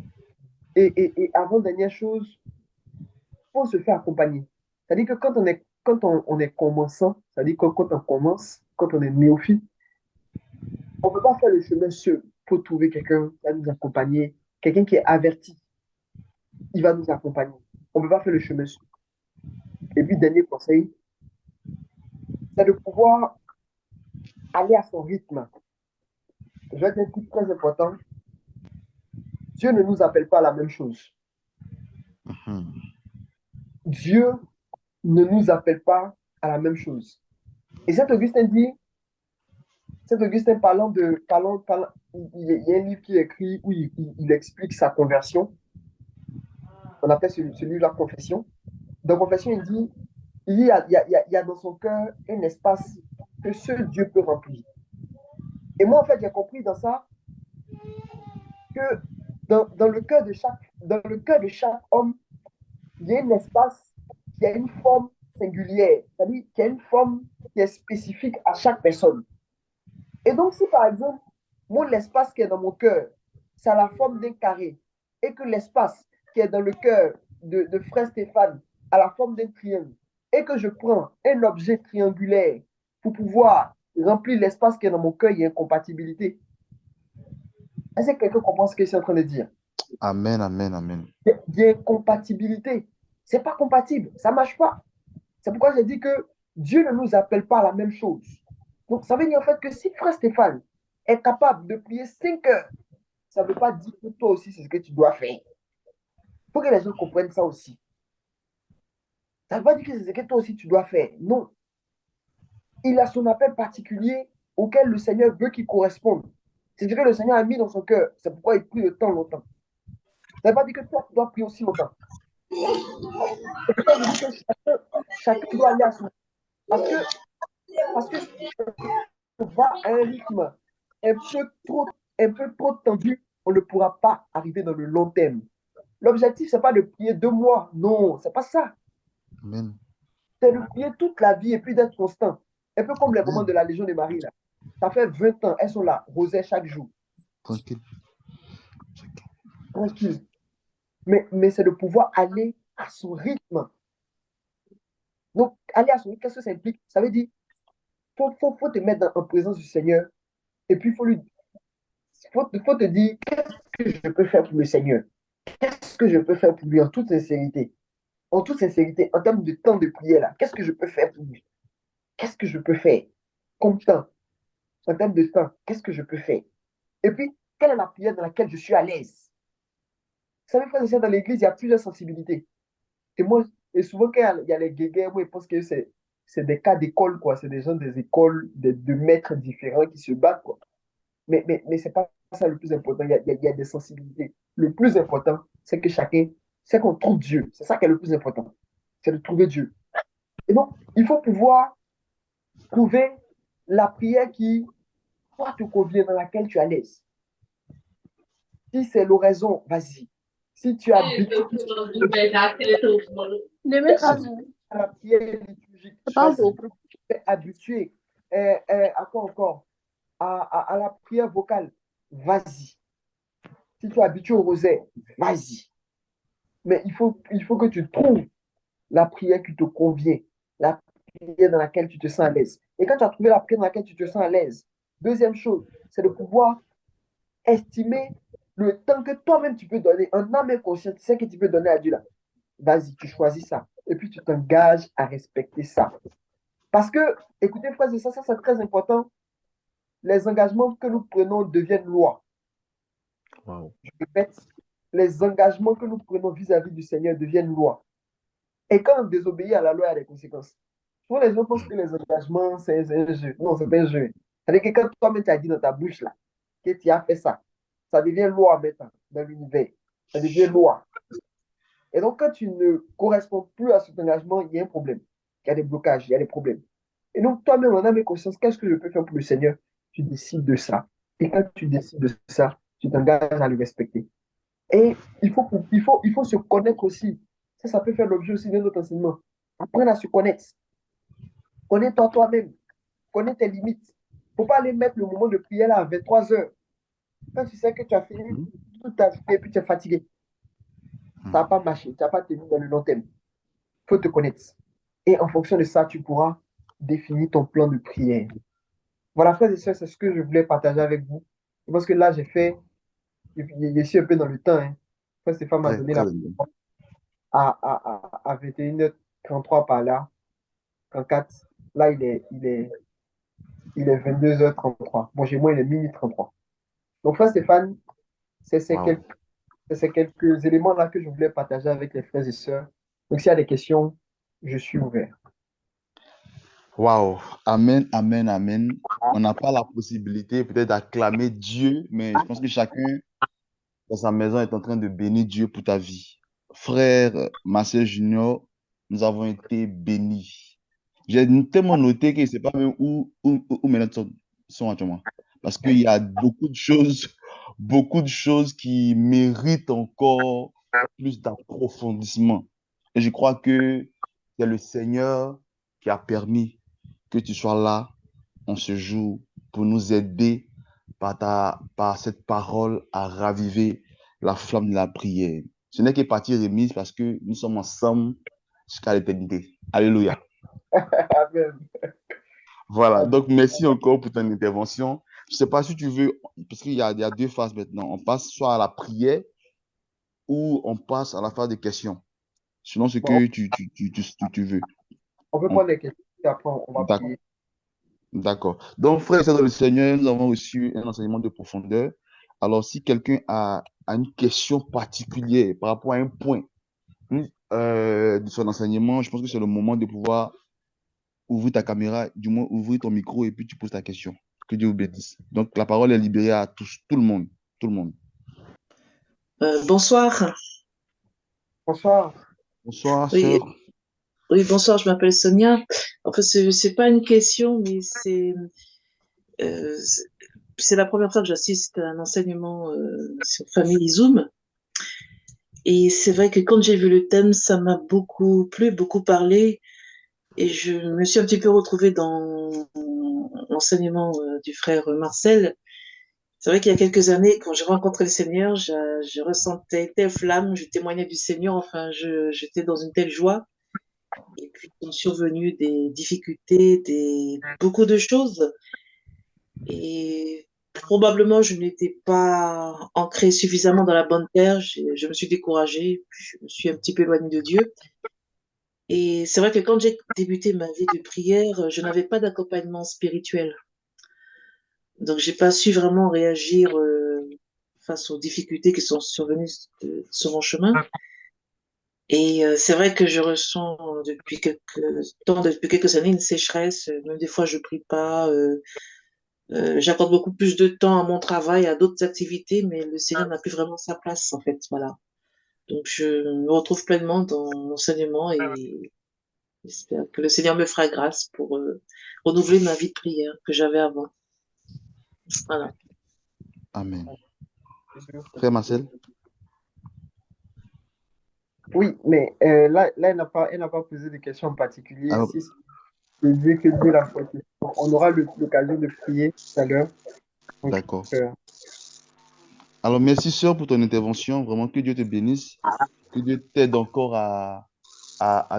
et avant-dernière chose, faut se faire accompagner. C'est-à-dire que quand on est commençant, c'est-à-dire que quand on commence, quand on est néophyte, on ne peut pas faire le chemin seul. Il faut trouver quelqu'un qui va nous accompagner, quelqu'un qui est averti, il va nous accompagner. On ne peut pas faire le chemin seul. Et puis, dernier conseil, c'est de pouvoir aller à son rythme. Je vais te dire un truc très important. Dieu ne nous appelle pas à la même chose. Mhm. Dieu ne nous appelle pas à la même chose. Et Saint Augustin dit, Saint Augustin il y a un livre qui est écrit où il explique sa conversion. On appelle ce livre la Confession. Dans Confession, il dit, il y a dans son cœur un espace que seul Dieu peut remplir. Et moi, en fait, j'ai compris dans ça que dans le cœur de chaque homme, il y a un espace qui a une forme singulière, c'est-à-dire qu'il y a une forme qui est spécifique à chaque personne. Et donc, si par exemple, moi, l'espace qui est dans mon cœur, c'est la forme d'un carré, et que l'espace qui est dans le cœur de frère Stéphane a la forme d'un triangle, et que je prends un objet triangulaire pour pouvoir remplir l'espace qui est dans mon cœur, il y a incompatibilité. Est-ce que quelqu'un comprend ce que je suis en train de dire? Amen. Amen. Amen. Il y a incompatibilité. C'est pas compatible, ça ne marche pas. C'est pourquoi j'ai dit que Dieu ne nous appelle pas à la même chose. Donc, ça veut dire en fait que si frère Stéphane est capable de prier 5 heures, ça ne veut pas dire que toi aussi, c'est ce que tu dois faire. Il faut que les gens comprennent ça aussi. Ça ne veut pas dire que c'est ce que toi aussi tu dois faire. Non. Il a son appel particulier auquel le Seigneur veut qu'il corresponde. C'est ce que le Seigneur a mis dans son cœur. C'est pourquoi il prie le temps longtemps. Ça ne veut pas dire que toi, tu dois prier aussi longtemps. C'est pourquoi je dis que chacun doit aller à son. Parce que, parce que si on va à un rythme un peu trop tendu, on ne pourra pas arriver dans le long terme. L'objectif, ce n'est pas de prier 2 mois. Non, ce n'est pas ça. Amen. C'est de prier toute la vie et puis d'être constant. Un peu comme les moments Amen. de la Légion de Marie. Là. Ça fait 20 ans, elles sont là, rosées chaque jour. Tranquille. Tranquille. Mais c'est de pouvoir aller à son rythme. Donc, aller à son rythme, qu'est-ce que ça implique? Ça veut dire, faut te mettre en présence du Seigneur et puis faut te dire, qu'est-ce que je peux faire pour le Seigneur? Qu'est-ce que je peux faire pour lui en toute sincérité? En toute sincérité, en termes de temps de prière, là, qu'est-ce que je peux faire pour lui? Qu'est-ce que je peux faire? Comme temps, en termes de temps, qu'est-ce que je peux faire? Et puis, quelle est la prière dans laquelle je suis à l'aise? Vous savez, frère et sœurs, dans l'église, il y a plusieurs sensibilités. Et moi, et souvent, quand il y a les guéguerres, moi, je pense que c'est des cas d'école, quoi. C'est des gens des écoles, de maîtres différents qui se battent, quoi. Mais ce n'est pas ça le plus important. Il y a des sensibilités. Le plus important, c'est que chacun, c'est qu'on trouve Dieu. C'est ça qui est le plus important. C'est de trouver Dieu. Et donc, il faut pouvoir trouver la prière qui, toi, te convient, dans laquelle tu es à l'aise. Si c'est l'oraison, vas-y. Si tu habites à la prière liturgique, vas-y. Tu es habitué à quoi encore? À la prière vocale, vas-y. Si tu es habitué au rosaire, vas-y. Mais il faut que tu trouves la prière qui te convient, la prière dans laquelle tu te sens à l'aise. Et quand tu as trouvé la prière dans laquelle tu te sens à l'aise, deuxième chose, c'est de pouvoir estimer le temps que toi-même tu peux donner, en âme et conscience, tu sais que tu peux donner à Dieu là. Vas-y, tu choisis ça. Et puis tu t'engages à respecter ça. Parce que, écoutez, frères et ça c'est très important. Les engagements que nous prenons deviennent loi. Wow. Je répète, les engagements que nous prenons vis-à-vis du Seigneur deviennent loi. Et quand on désobéit à la loi, il y a des conséquences. Souvent, les gens pensent que les engagements, c'est un jeu. Non, c'est pas un jeu. C'est-à-dire que quand toi-même tu as dit dans ta bouche là, que tu as fait ça, ça devient loi maintenant dans l'univers. Ça devient loi. Et donc, quand tu ne corresponds plus à cet engagement, il y a un problème. Il y a des blocages, il y a des problèmes. Et donc, toi-même, en âme et conscience, qu'est-ce que je peux faire pour le Seigneur? Tu décides de ça. Et quand tu décides de ça, tu t'engages à le respecter. Et il faut se connaître aussi. Ça peut faire l'objet aussi d'un autre enseignement. Apprendre à se connaître. Connais-toi toi-même. Connais tes limites. Il ne faut pas aller mettre le moment de prière là à 23 heures. Quand tu sais que tu as fini Mhm. toute ta vie et puis tu es fatigué, ça ne va pas marcher. Tu n'as pas tenu dans le long terme. Il faut te connaître. Et en fonction de ça, tu pourras définir ton plan de prière. Voilà, frères et sœurs, c'est ce que je voulais partager avec vous. Parce que là, je suis un peu dans le temps. Hein. Frère Stéphane m'a Très, donné très la bien. à 21h33 par là, 34. Là, il est 22h33. Bon, chez moi, il est minuit 33. Donc, frère Stéphane, c'est ces Wow. quelques, c'est ces quelques éléments-là que je voulais partager avec les frères et sœurs. Donc, s'il y a des questions, je suis ouvert. Wow. Amen, amen, amen. On n'a pas la possibilité peut-être d'acclamer Dieu, mais je pense que chacun dans sa maison est en train de bénir Dieu pour ta vie. Frère Marcel Junior, nous avons été bénis. J'ai tellement noté que je ne sais pas même où mes notes sont actuellement. Parce qu'il y a beaucoup de choses qui méritent encore plus d'approfondissement. Et je crois que c'est le Seigneur qui a permis que tu sois là en ce jour pour nous aider par cette parole à raviver la flamme de la prière. Ce n'est que partie remise parce que nous sommes ensemble jusqu'à l'éternité. Alléluia. Amen. Voilà, donc merci encore pour ton intervention. Je ne sais pas si tu veux, parce qu'il y a deux phases maintenant. On passe soit à la prière ou on passe à la phase de questions, selon ce Bon, que tu veux. on peut On- prendre les questions et après on va D'accord. prier. D'accord. Donc, frère et sœurs dans le Seigneur, nous avons reçu un enseignement de profondeur. Alors, si quelqu'un a une question particulière par rapport à un point, de son enseignement, je pense que c'est le moment de pouvoir ouvrir ta caméra, du moins ouvrir ton micro et puis tu poses ta question. Que Dieu vous bénisse. Donc, la parole est libérée à tous, tout le monde. Tout le monde. Bonsoir. Bonsoir. Bonsoir, Oui, sœur. oui, bonsoir, je m'appelle Sonia. En fait, c'est pas une question, mais euh, c'est la première fois que j'assiste à un enseignement sur Family Zoom. Et c'est vrai que quand j'ai vu le thème, ça m'a beaucoup plu, beaucoup parlé. Et je me suis un petit peu retrouvée dans l'enseignement du frère Marcel. C'est vrai qu'il y a quelques années, quand j'ai rencontré le Seigneur, je ressentais telle flamme, je témoignais du Seigneur, enfin, j'étais dans une telle joie. Et puis sont survenues des difficultés, beaucoup de choses. Et probablement, je n'étais pas ancrée suffisamment dans la bonne terre. Je me suis découragée, puis je me suis un petit peu éloignée de Dieu. Et c'est vrai que quand j'ai débuté ma vie de prière, je n'avais pas d'accompagnement spirituel. Donc, j'ai pas su vraiment réagir face aux difficultés qui sont survenues sur mon chemin. Et c'est vrai que je ressens depuis depuis quelques années, une sécheresse. Même des fois, je prie pas. J'accorde beaucoup plus de temps à mon travail, à d'autres activités, mais le Seigneur n'a plus vraiment sa place, en fait. Voilà. Donc, je me retrouve pleinement dans l'enseignement et j'espère que le Seigneur me fera grâce pour renouveler ma vie de prière que j'avais avant. Voilà. Amen. Frère Marcel. Oui, mais là elle n'a pas posé de questions en particulier. Alors, Si c'est Dieu que Dieu l'a fait, on aura l'occasion de prier tout à l'heure. Donc, d'accord. euh, Alors, merci, sœur, pour ton intervention. Vraiment, que Dieu te bénisse. Que Dieu t'aide encore à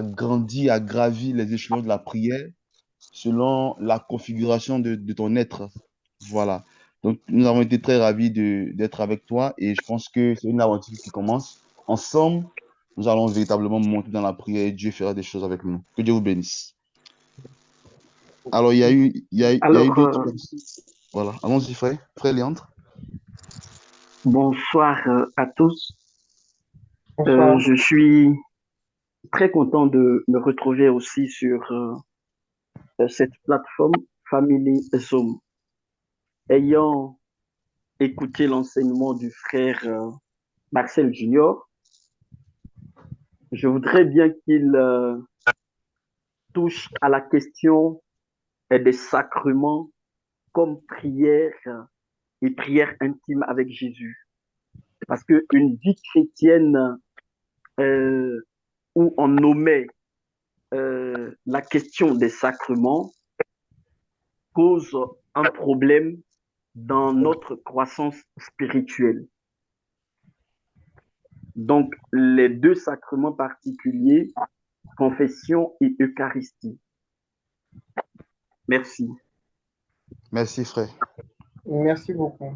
grandir, à gravir les échelons de la prière selon la configuration de ton être. Voilà. Donc, nous avons été très ravis d'être avec toi et je pense que c'est une aventure qui commence. Ensemble, nous allons véritablement monter dans la prière et Dieu fera des choses avec nous. Que Dieu vous bénisse. Alors, il y a eu Alors, d'autres personnes. Voilà. Allons-y, frère. Frère Léandre. bonsoir à tous. bonsoir. Je suis très content de me retrouver aussi sur cette plateforme Family Zoom. Ayant écouté l'enseignement du frère Marcel Junior, je voudrais bien qu'il touche à la question des sacrements comme prière et prière intime avec Jésus. Parce qu'une vie chrétienne euh, où on nommait la question des sacrements pose un problème dans notre croissance spirituelle. Donc, les deux sacrements particuliers, confession et Eucharistie. Merci. Merci, frère. Merci beaucoup.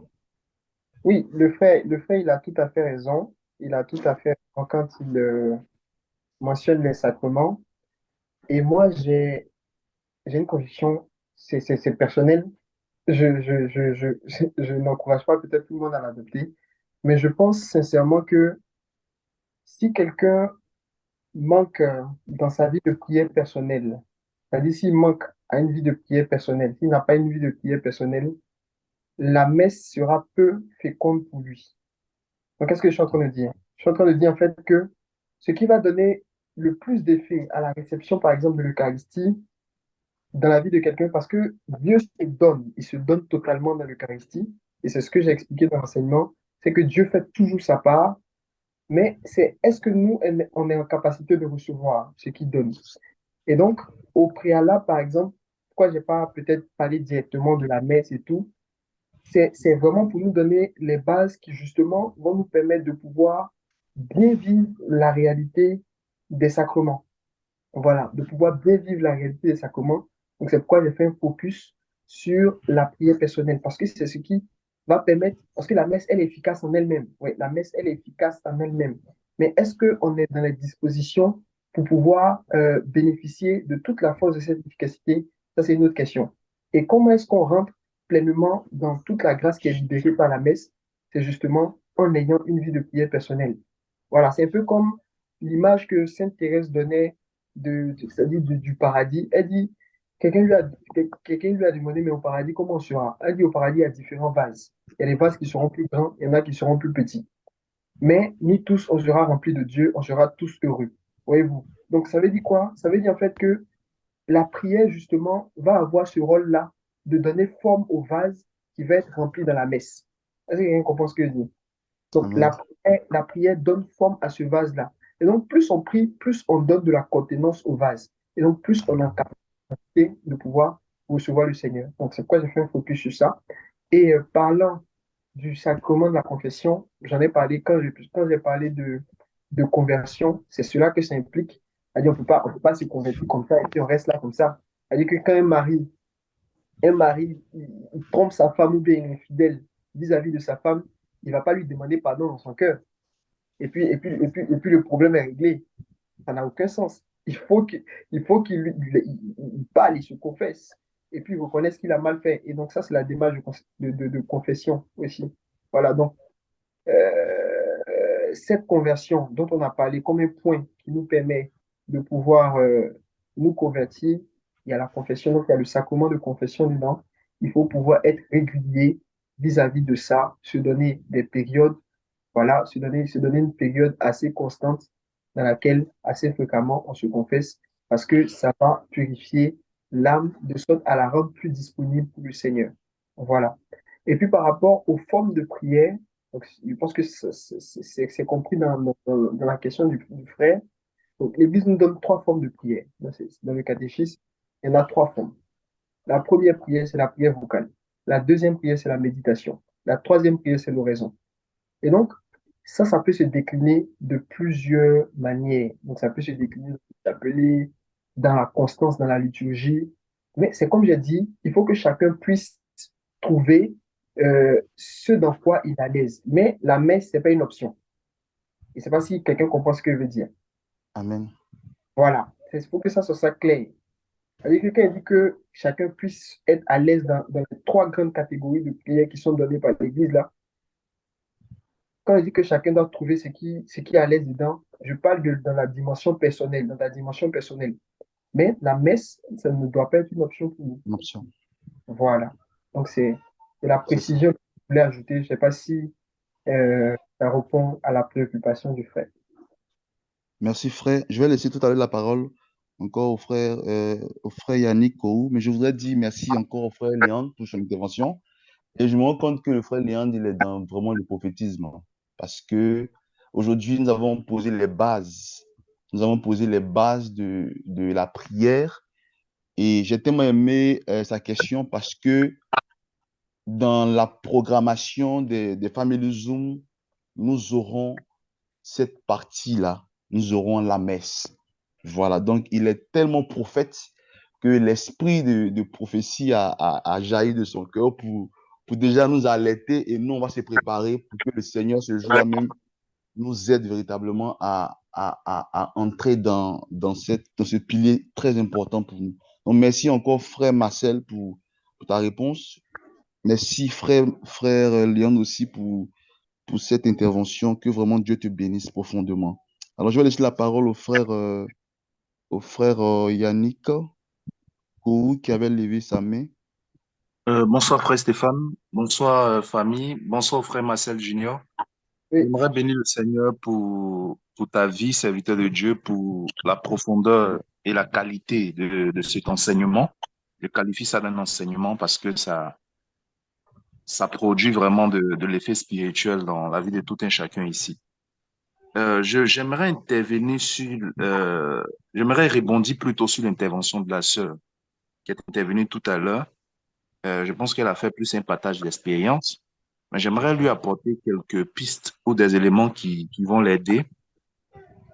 Oui, le frère, il a tout à fait raison. Il a tout à fait raison quand il mentionne les sacrements. Et moi, j'ai une conviction, c'est personnel. Je n'encourage pas peut-être tout le monde à l'adopter, mais je pense sincèrement que si quelqu'un manque dans sa vie de prière personnelle, c'est-à-dire s'il manque à une vie de prière personnelle, s'il n'a pas une vie de prière personnelle, la messe sera peu féconde pour lui. Donc, qu'est-ce que je suis en train de dire? Je suis en train de dire en fait que ce qui va donner le plus d'effet à la réception, par exemple, de l'Eucharistie dans la vie de quelqu'un, parce que Dieu se donne, il se donne totalement dans l'Eucharistie, et c'est ce que j'ai expliqué dans l'enseignement, c'est que Dieu fait toujours sa part, mais c'est est-ce que nous, on est en capacité de recevoir ce qu'il donne? Et donc, au préalable, par exemple, pourquoi j'ai pas peut-être parlé directement de la messe et tout, c'est vraiment pour nous donner les bases qui, justement, vont nous permettre de pouvoir bien vivre la réalité des sacrements. Voilà, de pouvoir bien vivre la réalité des sacrements. Donc, c'est pourquoi j'ai fait un focus sur la prière personnelle, parce que c'est ce qui va permettre, parce que la messe, elle est efficace en elle-même. Oui, la messe, elle est efficace en elle-même. Mais est-ce qu'on est dans les dispositions pour pouvoir bénéficier de toute la force de cette efficacité? Ça, c'est une autre question. Et comment est-ce qu'on rentre pleinement dans toute la grâce qui est libérée par la messe? C'est justement en ayant une vie de prière personnelle. Voilà, c'est un peu comme l'image que Sainte Thérèse donnait c'est-à-dire du paradis. Elle dit, quelqu'un lui a demandé, mais au paradis, comment on sera? Elle dit, au paradis, il y a différents vases. Il y a des vases qui seront plus grands, il y en a qui seront plus petits. Mais nous tous, on sera remplis de Dieu, on sera tous heureux. Voyez-vous? Donc, ça veut dire quoi? Ça veut dire en fait que la prière, justement, va avoir ce rôle-là de donner forme au vase qui va être rempli dans la messe. Est-ce que quelqu'un comprend ce que je dis? Donc, Amen. la prière donne forme à ce vase-là. Et donc, plus on prie, plus on donne de la contenance au vase. Et donc, plus on est en capacité de pouvoir recevoir le Seigneur. Donc, c'est pourquoi j'ai fait un focus sur ça. Et parlant du sacrement de la confession, j'en ai parlé quand j'ai parlé de conversion, c'est cela que ça implique. C'est-à-dire, on peut pas se convertir comme ça et puis on reste là comme ça. C'est-à-dire que quand un mari, il trompe sa femme ou bien il est infidèle vis-à-vis de sa femme, il ne va pas lui demander pardon dans son cœur. Et puis le problème est réglé. Ça n'a aucun sens. Il faut qu'il parle, il se confesse. Et puis il reconnaisse qu'il a mal fait. Et donc ça, c'est la démarche de confession aussi. Voilà, donc cette conversion dont on a parlé comme un point qui nous permet de pouvoir nous convertir, il y a la confession, donc il y a le sacrement de confession dedans. Il faut pouvoir être régulier vis-à-vis de ça, se donner des périodes, voilà, se donner une période assez constante dans laquelle assez fréquemment on se confesse parce que ça va purifier l'âme de sorte à la rendre plus disponible pour le Seigneur. Voilà. Et puis par rapport aux formes de prière, donc, je pense que c'est compris dans la question du frère. Donc, l'Église nous donne trois formes de prière. Dans le catéchisme, il y en a trois formes. La première prière, c'est la prière vocale. La deuxième prière, c'est la méditation. La troisième prière, c'est l'oraison. Et donc, ça peut se décliner de plusieurs manières. Donc, ça peut se décliner, s'appeler dans la constance, dans la liturgie. Mais c'est comme j'ai dit, il faut que chacun puisse trouver ce dans quoi il est à l'aise. Mais la messe, c'est pas une option. Je ne sais pas si quelqu'un comprend ce que je veux dire. Amen. Voilà. Il faut que ça soit clair. C'est-à-dire que quand il dit que chacun puisse être à l'aise dans les trois grandes catégories de prières qui sont données par l'Église, là, quand je dis que chacun doit trouver ce qui est à l'aise dedans, je parle dans la dimension personnelle, dans la dimension personnelle. Mais la messe, ça ne doit pas être une option pour nous. Une option. Voilà. Donc, c'est la C'est ça. précision que je voulais ajouter. Je ne sais pas si ça répond à la préoccupation du frère. Merci, frère. Je vais laisser tout à l'heure la parole encore au frère Yannick Kou, mais je voudrais dire merci encore au frère Léandre pour son intervention. Et je me rends compte que le frère Léandre, il est dans vraiment le prophétisme, hein. Parce que aujourd'hui, nous avons posé les bases. Nous avons posé les bases de la prière. Et j'ai tellement aimé sa question parce que dans la programmation des familles Zoom, nous aurons cette partie-là. Nous aurons la messe. Voilà. Donc, il est tellement prophète que l'esprit de prophétie a jailli de son cœur pour déjà nous alerter et nous, on va se préparer pour que le Seigneur, ce jour-là même, nous aide véritablement à entrer dans ce pilier très important pour nous. Donc, merci encore, frère Marcel, pour ta réponse. Merci, frère Léon, aussi, pour cette intervention. Que vraiment Dieu te bénisse profondément. Alors, je vais laisser la parole au frère Yannick Kourou qui avait levé sa main. Bonsoir frère Stéphane, bonsoir famille, bonsoir frère Marcel Junior. Oui, J'aimerais bénir le Seigneur pour ta vie, serviteur de Dieu, pour la profondeur et la qualité de cet enseignement. Je qualifie ça d'un enseignement parce que ça produit vraiment de l'effet spirituel dans la vie de tout un chacun ici. J'aimerais intervenir j'aimerais rebondir plutôt sur l'intervention de la sœur qui est intervenue tout à l'heure. Je pense qu'elle a fait plus un partage d'expérience, mais j'aimerais lui apporter quelques pistes ou des éléments qui vont l'aider.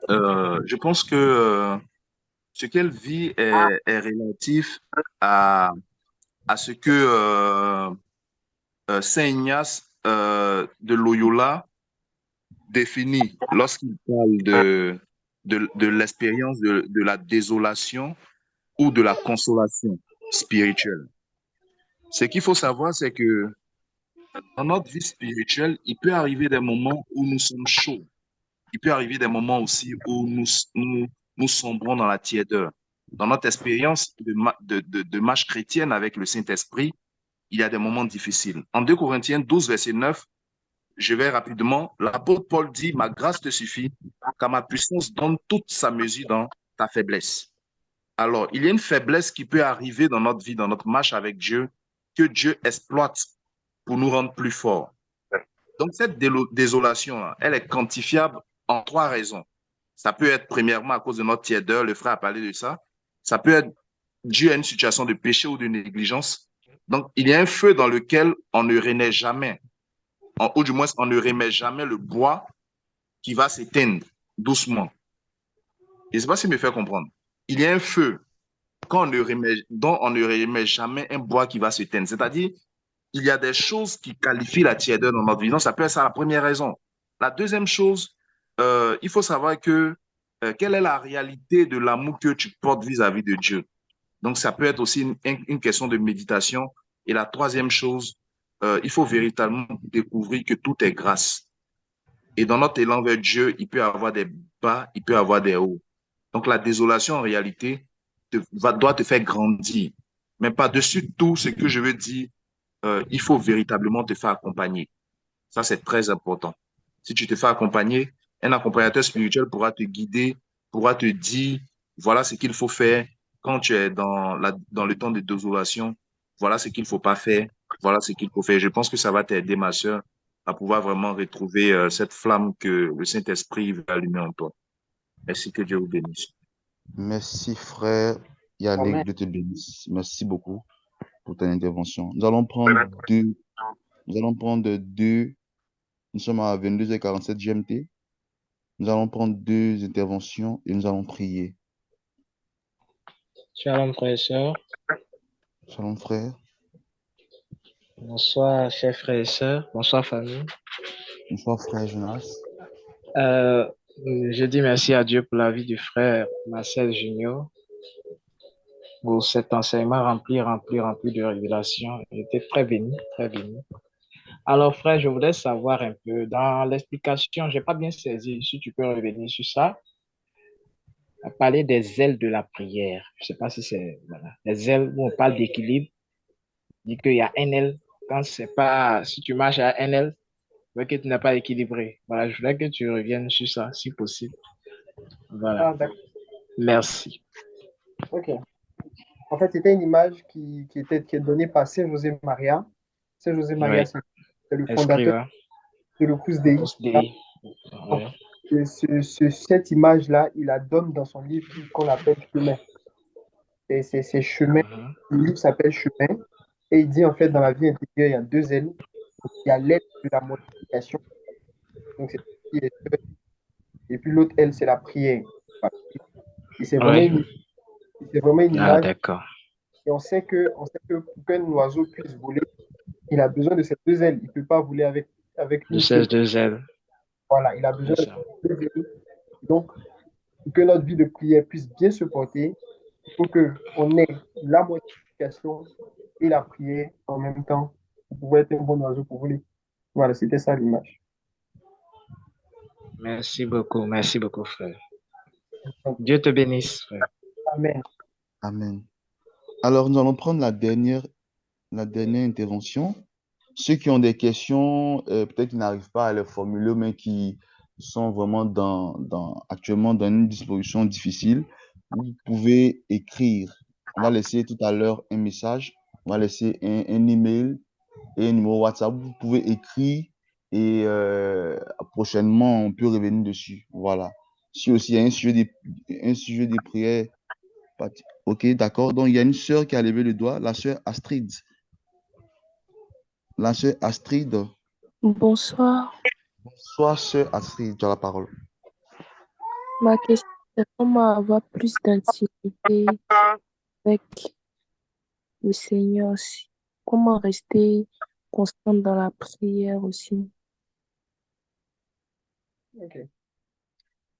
Je pense que ce qu'elle vit est relatif à, à ce que Saint Ignace de Loyola définit lorsqu'il parle de l'expérience de la désolation ou de la consolation spirituelle. Ce qu'il faut savoir, c'est que dans notre vie spirituelle, il peut arriver des moments où nous sommes chauds. il peut arriver des moments aussi où nous sombrons dans la tiédeur. Dans notre expérience de marche chrétienne avec le Saint-Esprit, il y a des moments difficiles. En 2 Corinthiens 12, verset 9, je vais rapidement. L'apôtre Paul dit, ma grâce te suffit, car ma puissance donne toute sa mesure dans ta faiblesse. Alors, il y a une faiblesse qui peut arriver dans notre vie, dans notre marche avec Dieu, que Dieu exploite pour nous rendre plus forts. Donc, cette désolation, elle est quantifiable en 3 raisons. Ça peut être premièrement à cause de notre tiédeur, le frère a parlé de ça. Ça peut être dû à une situation de péché ou de négligence. Donc, il y a un feu dans lequel on ne renaît jamais, ou du moins, on ne remet jamais le bois qui va s'éteindre doucement. Je ne sais pas si me fait comprendre. Il y a un feu dont on ne remet jamais un bois qui va s'éteindre. C'est-à-dire, il y a des choses qui qualifient la tiédeur dans notre vie. Donc, ça peut être ça la première raison. La deuxième chose, il faut savoir quelle est la réalité de l'amour que tu portes vis-à-vis de Dieu. Donc, ça peut être aussi une question de méditation. Et la troisième chose, il faut véritablement découvrir que tout est grâce. Et dans notre élan vers Dieu, il peut y avoir des bas, il peut y avoir des hauts. Donc, la désolation, en réalité, doit te faire grandir. Mais par-dessus tout, ce que je veux dire, il faut véritablement te faire accompagner. Ça, c'est très important. Si tu te fais accompagner, un accompagnateur spirituel pourra te guider, pourra te dire, voilà ce qu'il faut faire quand tu es dans le temps de désolation. Voilà ce qu'il ne faut pas faire. Voilà ce qu'il faut faire. Je pense que ça va t'aider, ma sœur, à pouvoir vraiment retrouver cette flamme que le Saint-Esprit veut allumer en toi. Merci, que Dieu vous bénisse. Merci, frère Yannick, Amen. Dieu te bénisse. Merci beaucoup pour ton intervention. Nous allons prendre deux. Nous sommes à 22h47 GMT. Nous allons prendre 2 interventions et nous allons prier. Shalom, frères et sœurs. Shalom, frère. Bonsoir, chers frères et sœurs. Bonsoir, famille. Bonsoir, frère Jonas. Je dis merci à Dieu pour la vie du frère Marcel Junior, pour cet enseignement rempli de révélations. J'étais très béni, très béni. Alors, frère, je voudrais savoir un peu, dans l'explication, je n'ai pas bien saisi, si tu peux revenir sur ça, à parler des ailes de la prière. Je ne sais pas si c'est, voilà, les ailes où on parle d'équilibre, dit qu'il y a un aile, quand c'est pas, si tu marches à un aile, que tu n'es pas équilibré. Voilà, je voudrais que tu reviennes sur ça, si possible. Voilà. Ah, d'accord. Merci. Ok. En fait, c'était une image qui est donnée par Saint José Maria. Saint José Maria, Oui. c'est le fondateur Escriva. de l'Opus Dei. Opus Dei. Donc, Oui. cette image-là, il la donne dans son livre qu'on appelle Chemin. Et c'est Chemin. Le livre s'appelle Chemin. Et il dit, en fait, dans la vie intérieure, il y a 2 ailes. Il y a l'aile de la modification. Donc, c'est et puis l'autre aile, c'est la prière. Voilà. Et c'est vraiment Oui. une Ah, image. d'accord. Et on sait que pour qu'un oiseau puisse voler, il a besoin de ces 2 ailes. Il ne peut pas voler avec De une ces seule. 2 ailes. Voilà, il a besoin C'est de ça. ces 2 ailes. Donc, pour que notre vie de prière puisse bien se porter, il faut qu'on ait la modification et la prière en même temps pour pouvoir être un bon oiseau pour voler. Voilà, c'était ça l'image. Merci beaucoup, frère. Donc, Dieu te bénisse, frère. Amen. Amen. Alors, nous allons prendre la dernière intervention. Ceux qui ont des questions, peut-être qu'ils n'arrivent pas à les formuler, mais qui sont vraiment actuellement dans une disposition difficile, vous pouvez écrire. On va laisser tout à l'heure un message, on va laisser un email et un numéro WhatsApp. Vous pouvez écrire et prochainement, on peut revenir dessus. Voilà. Si aussi il y a un sujet de prière, ok, d'accord. Donc, il y a une sœur qui a levé le doigt, la sœur Astrid. La sœur Astrid. Bonsoir. Bonsoir, sœur Astrid, tu as la parole. Ma question est comment avoir plus d'intimité avec le Seigneur aussi? Comment rester constante dans la prière aussi? Ok.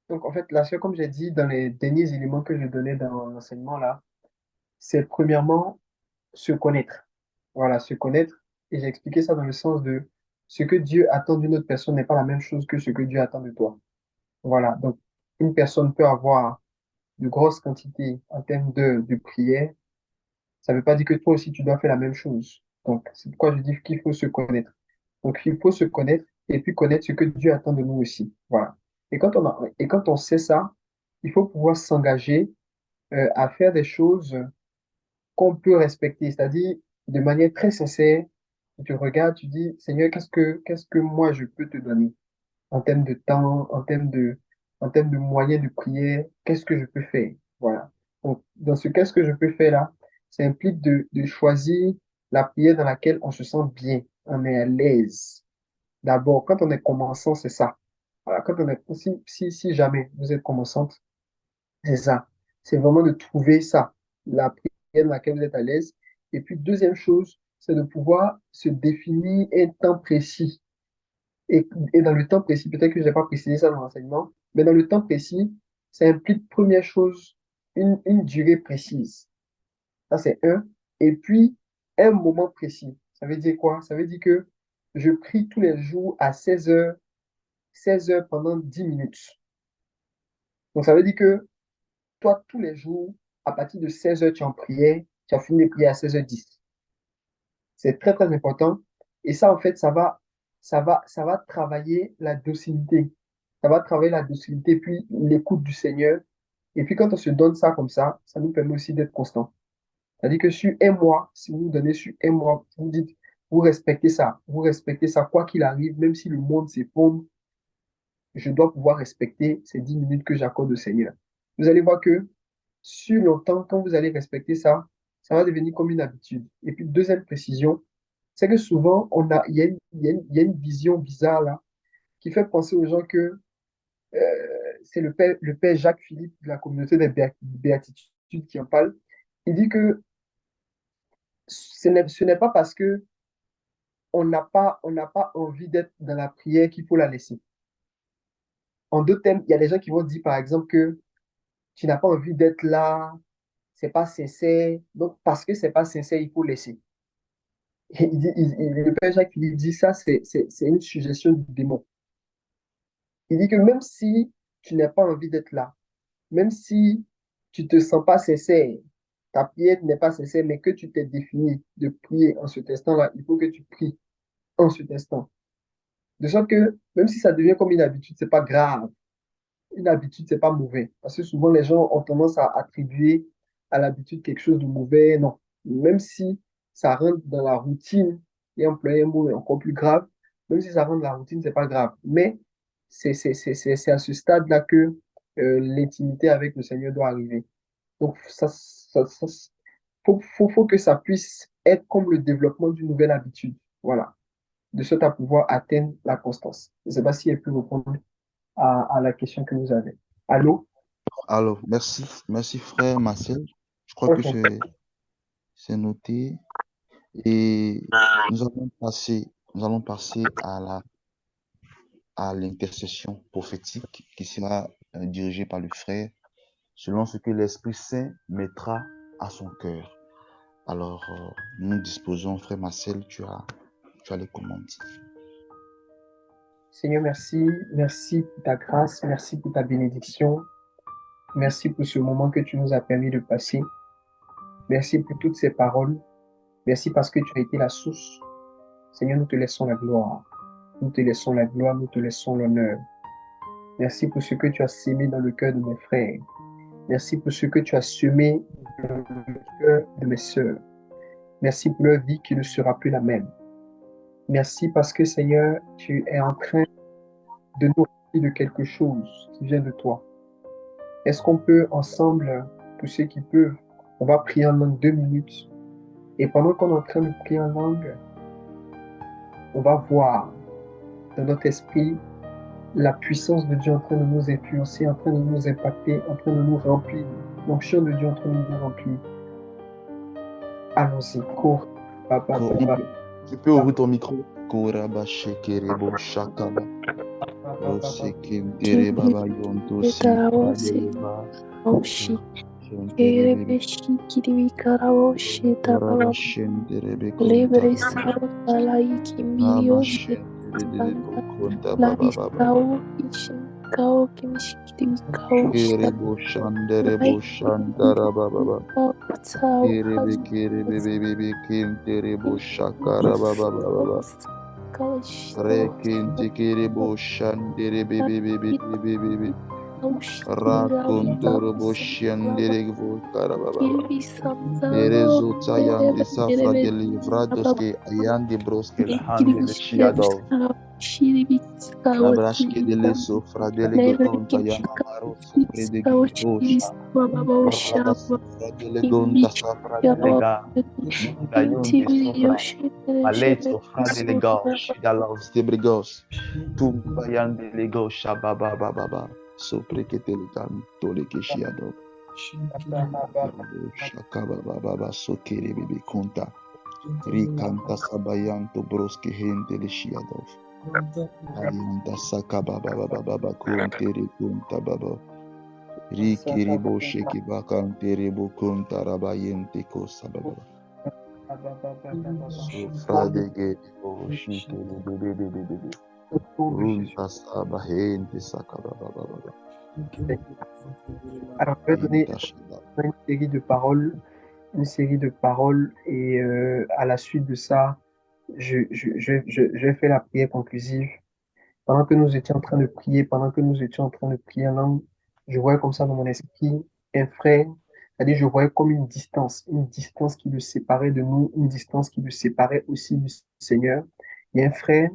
Donc, en fait, la seule, comme j'ai dit dans les derniers éléments que je donnais dans l'enseignement là, c'est premièrement se connaître. Voilà, se connaître. Et j'ai expliqué ça dans le sens de ce que Dieu attend d'une autre personne n'est pas la même chose que ce que Dieu attend de toi. Voilà, donc une personne peut avoir de grosses quantités en termes de prière. Ça ne veut pas dire que toi aussi tu dois faire la même chose. Donc, c'est pourquoi je dis qu'il faut se connaître. Donc, il faut se connaître et puis connaître ce que Dieu attend de nous aussi. Voilà. Et quand on sait ça, il faut pouvoir s'engager à faire des choses qu'on peut respecter, c'est-à-dire de manière très sincère. Tu regardes, tu dis, Seigneur, qu'est-ce que moi je peux te donner en termes de temps, en termes de moyens de prière, qu'est-ce que je peux faire? Voilà. Donc, dans ce qu'est-ce que je peux faire là, ça implique de choisir la prière dans laquelle on se sent bien, on est à l'aise. D'abord, quand on est commençant, c'est ça. Voilà, quand on est, si jamais vous êtes commençante, c'est ça. C'est vraiment de trouver ça, la prière dans laquelle vous êtes à l'aise. Et puis, deuxième chose, c'est de pouvoir se définir un temps précis. Et dans le temps précis, peut-être que je n'ai pas précisé ça dans l'enseignement, mais dans le temps précis, ça implique, première chose, une durée précise. Ça, c'est un. Et puis, un moment précis. Ça veut dire quoi? Ça veut dire que je prie tous les jours à 16 heures pendant 10 minutes. Donc, ça veut dire que toi, tous les jours, à partir de 16 heures, tu es en prière, tu as fini de prier à 16h10. C'est très, très important. Et ça, en fait, ça va travailler la docilité. Ça va travailler la docilité, puis l'écoute du Seigneur. Et puis, quand on se donne ça comme ça nous permet aussi d'être constant. C'est-à-dire que sur un mois, si vous vous donnez sur un mois, vous dites, vous respectez ça, quoi qu'il arrive, même si le monde s'effondre, je dois pouvoir respecter ces 10 minutes que j'accorde au Seigneur. Vous allez voir que sur longtemps, quand vous allez respecter ça, ça va devenir comme une habitude. Et puis, deuxième précision, c'est que souvent, il y a une vision bizarre là, qui fait penser aux gens que c'est le père Jacques Philippe de la communauté des béatitudes qui en parle. Il dit que ce n'est pas parce que on n'a pas envie d'être dans la prière qu'il faut la laisser. En deux termes, il y a des gens qui vont dire, par exemple, que tu n'as pas envie d'être là, c'est pas sincère. Donc, parce que c'est pas sincère, il faut laisser. Et le père Jacques Philippe dit ça, c'est une suggestion du démon. Il dit que même si tu n'as pas envie d'être là, même si tu ne te sens pas sincère, ta prière n'est pas sincère, mais que tu t'es défini de prier en cet instant-là, il faut que tu pries en cet instant. De sorte que même si ça devient comme une habitude, c'est pas grave. Une habitude, c'est pas mauvais. Parce que souvent, les gens ont tendance à attribuer à l'habitude quelque chose de mauvais. Non. Même si ça rentre dans la routine, et employer un mot encore plus grave, même si ça rentre dans la routine, c'est pas grave. Mais c'est à ce stade-là que l'intimité avec le Seigneur doit arriver. Donc, faut que ça puisse être comme le développement d'une nouvelle habitude. Voilà. De sorte à pouvoir atteindre la constance. Je ne sais pas si elle peut répondre à la question que vous avez. Allô? Alors, merci frère Marcel. Je crois que Ok. c'est noté. Et nous allons passer à l'intercession prophétique qui sera dirigée par le frère selon ce que l'Esprit Saint mettra à son cœur. Alors, nous disposons, frère Marcel, tu as les commandes. Seigneur, merci. Merci pour ta grâce. Merci pour ta bénédiction. Merci pour ce moment que tu nous as permis de passer. Merci pour toutes ces paroles. Merci parce que tu as été la source. Seigneur, nous te laissons la gloire. Nous te laissons la gloire, nous te laissons l'honneur. Merci pour ce que tu as sémé dans le cœur de mes frères. Merci pour ce que tu as semé dans le cœur de mes sœurs. Merci pour leur vie qui ne sera plus la même. Merci parce que, Seigneur, tu es en train de nous rappeler de quelque chose qui vient de toi. Est-ce qu'on peut ensemble, pour ceux qui peuvent, on va prier en langue 2 minutes. Et pendant qu'on est en train de prier en langue, on va voir dans notre esprit la puissance de Dieu en train de nous influencer, en train de nous impacter, en train de nous remplir. L'onction de Dieu en train de nous remplir. Allons-y, cours. Tu peux ouvrir ton micro. Koraba shekerebo shakaba. Osekendere baba yonto sikareba. Oshi. Kerebeshi kiribi karaoshi tabala. Lebre sao talai kimbirio. La bisao ishi. kao kimishikiri kao Kerebo shanderebo shandarababa. Tao Kerebe kerebe bebe kinterebo shakarababa. Rekinte kerebo shanderebe bebe. Rakondorobo shanderebo karababa. Erezo tayande safra de livrados que ayande broske la hande le shiado. Nabrashke de le sofra de le gonta yamamaro sofre de gosha. Rada sofra de le gonta safra de le ga. Dayonde sofra. Malet sofra de le gosh. Da loves de brigos. Tumba yande le gosha baba baba. Sopre que te le canto le que shiado. Shaka baba baba sokere bebe konta. Rikanta sabayanto broske hente le shiadov. Ayanta saka baba baba baba kontere konta baba. Rikiri bo sheki bakante rebo konta rabayente kosa baba. Sofra de gedi bo shito le bebe bebe bebe. Runta saba hente saka baba baba. Alors, je vais donner une série de paroles et à la suite de ça, je vais faire la prière conclusive. Pendant que nous étions en train de prier, pendant que nous étions en train de prier en langue, je voyais comme ça dans mon esprit un frère, c'est-à-dire je voyais comme une distance qui le séparait de nous, une distance qui le séparait aussi du Seigneur. Il y a un frère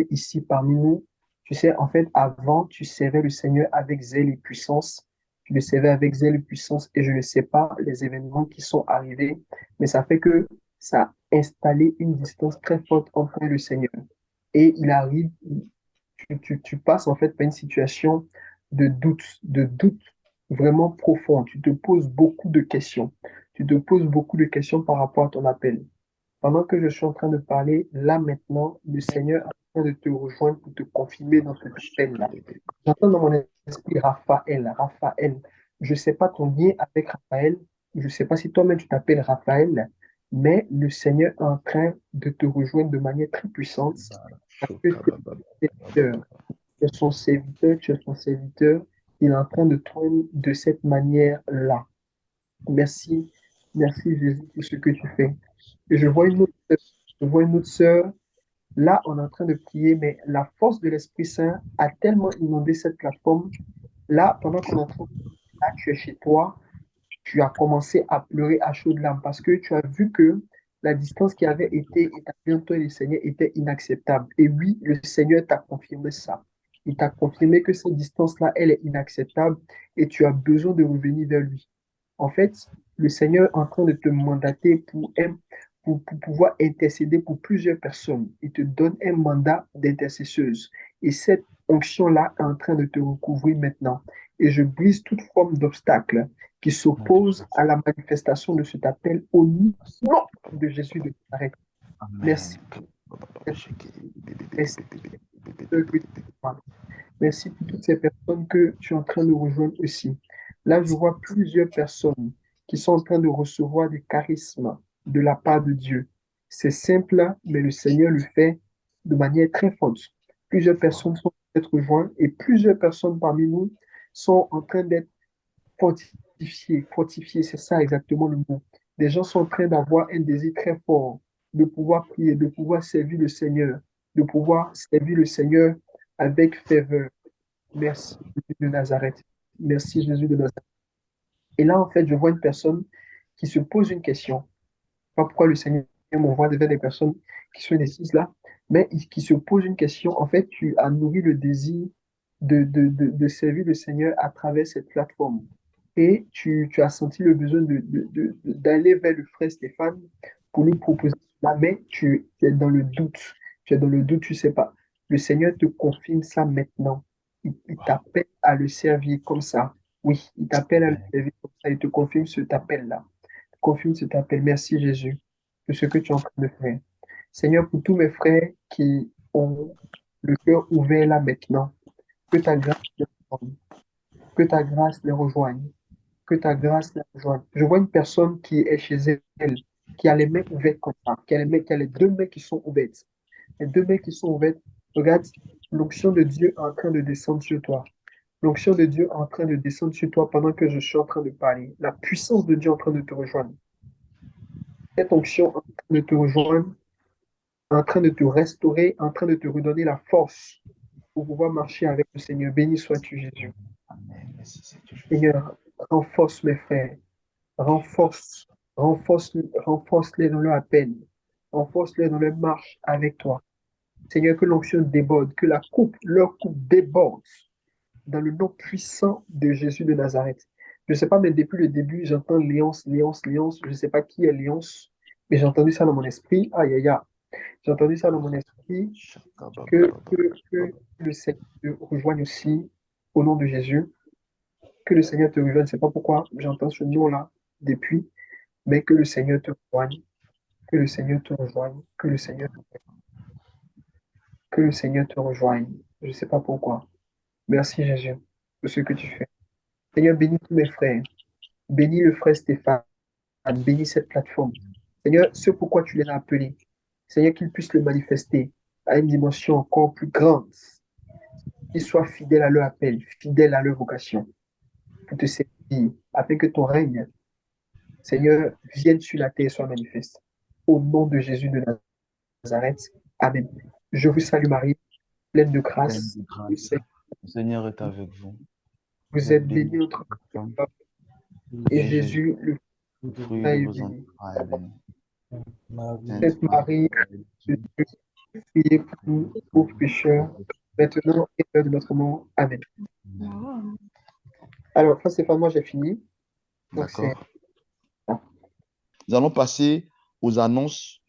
ici parmi nous. Tu sais, en fait, avant, tu servais le Seigneur avec zèle et puissance. Tu le servais avec zèle et puissance et je ne sais pas les événements qui sont arrivés, mais ça fait que ça a installé une distance très forte entre toi et le Seigneur. Et il arrive, tu passes en fait par une situation de doute vraiment profond. Tu te poses beaucoup de questions. Tu te poses beaucoup de questions par rapport à ton appel. Pendant que je suis en train de parler, là maintenant, le Seigneur est en train de te rejoindre pour te confirmer dans cet appel-là. J'entends dans mon esprit Raphaël, Raphaël. Je ne sais pas ton lien avec Raphaël. Je ne sais pas si toi-même tu t'appelles Raphaël, mais le Seigneur est en train de te rejoindre de manière très puissante parce que tu es son serviteur, tu es son serviteur. Il est en train de tourner de cette manière-là. Merci, merci Jésus pour ce que tu fais. Et je vois une autre sœur. Là, on est en train de prier, mais la force de l'Esprit Saint a tellement inondé cette plateforme. Là, pendant qu'on est en train de prier, là, tu es chez toi, tu as commencé à pleurer à chaudes larmes parce que tu as vu que la distance qui avait été établie entre toi et le Seigneur était inacceptable. Et oui, le Seigneur t'a confirmé ça. Il t'a confirmé que cette distance-là, elle est inacceptable et tu as besoin de revenir vers lui. En fait, le Seigneur est en train de te mandater pour pouvoir intercéder pour plusieurs personnes. Il te donne un mandat d'intercesseuse. Et cette onction-là est en train de te recouvrir maintenant. Et je brise toute forme d'obstacle qui s'oppose à la manifestation de cet appel au nom de Jésus de Nazareth. Merci. Merci. Merci pour toutes ces personnes que tu es en train de rejoindre aussi. Là, je vois plusieurs personnes qui sont en train de recevoir des charismes de la part de Dieu. C'est simple, mais le Seigneur le fait de manière très forte. Plusieurs personnes sont être rejointes et plusieurs personnes parmi nous sont en train d'être fortifiées. Fortifiées, c'est ça exactement le mot. Des gens sont en train d'avoir un désir très fort de pouvoir prier, de pouvoir servir le Seigneur, de pouvoir servir le Seigneur avec ferveur. Merci Jésus de Nazareth. Merci Jésus de Nazareth. Et là, en fait, je vois une personne qui se pose une question. Pas pourquoi le Seigneur m'envoie vers des personnes qui sont indécises là, mais qui se pose une question. En fait, tu as nourri le désir de servir le Seigneur à travers cette plateforme. Et tu as senti le besoin d'aller vers le frère Stéphane pour lui proposer cela, mais tu es dans le doute. Tu es dans le doute, tu ne sais pas. Le Seigneur te confirme ça maintenant. Il t'appelle à le servir comme ça. Oui, il t'appelle à le servir comme ça. Il te confirme cet appel-là. Confirme cet appel. Merci Jésus de ce que tu es en train de faire. Seigneur, pour tous mes frères qui ont le cœur ouvert là maintenant, que ta grâce les rejoigne. Que ta grâce les rejoigne. Que ta grâce les rejoigne. Je vois une personne qui est chez elle, qui a les mains ouvertes comme ça, qui a les deux mains qui sont ouvertes. Les deux mains qui sont ouvertes. Regarde, l'onction de Dieu est en train de descendre sur toi. L'onction de Dieu est en train de descendre sur toi pendant que je suis en train de parler. La puissance de Dieu est en train de te rejoindre. Cette onction est en train de te rejoindre, en train de te restaurer, en train de te redonner la force pour pouvoir marcher avec le Seigneur. Béni sois-tu, Jésus. Amen. Merci, Seigneur. Seigneur, renforce mes frères. Renforce, renforce-les dans leur appel. Renforce-les dans leur marche avec toi. Seigneur, que l'onction déborde, que leur coupe déborde dans le nom puissant de Jésus de Nazareth. Je ne sais pas, mais depuis le début, j'entends Léonce, Léonce, Léonce. Je ne sais pas qui est Léonce, mais j'ai entendu ça dans mon esprit. Aïe, aïe, aïe. J'ai entendu ça dans mon esprit que le Seigneur te rejoigne aussi au nom de Jésus. Que le Seigneur te rejoigne. Je ne sais pas pourquoi j'entends ce nom-là depuis, mais que le Seigneur te rejoigne. Que le Seigneur te rejoigne. Que le Seigneur te rejoigne. Je ne sais pas pourquoi. Merci Jésus pour ce que tu fais. Seigneur, bénis tous mes frères. Bénis le frère Stéphane. Bénis cette plateforme. Seigneur, ce pourquoi tu les as appelés. Seigneur, qu'ils puissent le manifester à une dimension encore plus grande. Qu'ils soient fidèles à leur appel, fidèles à leur vocation, pour te servir, afin que ton règne, Seigneur, vienne sur la terre et soit manifeste. Au nom de Jésus de Nazareth. Amen. Je vous salue Marie, pleine de Pleine grâce. de grâce. Le Seigneur est avec vous. Vous êtes bénie entre toutes les femmes, et Jésus, le fruit Saint, de est vos béni. entrailles est béni. Sainte Marie, de Dieu, priez pour nous, pauvres pécheurs, maintenant et à l'heure de notre mort. Amen. Alors, frère Stéphane, moi j'ai fini. Donc c'est D'accord. Nous allons passer aux annonces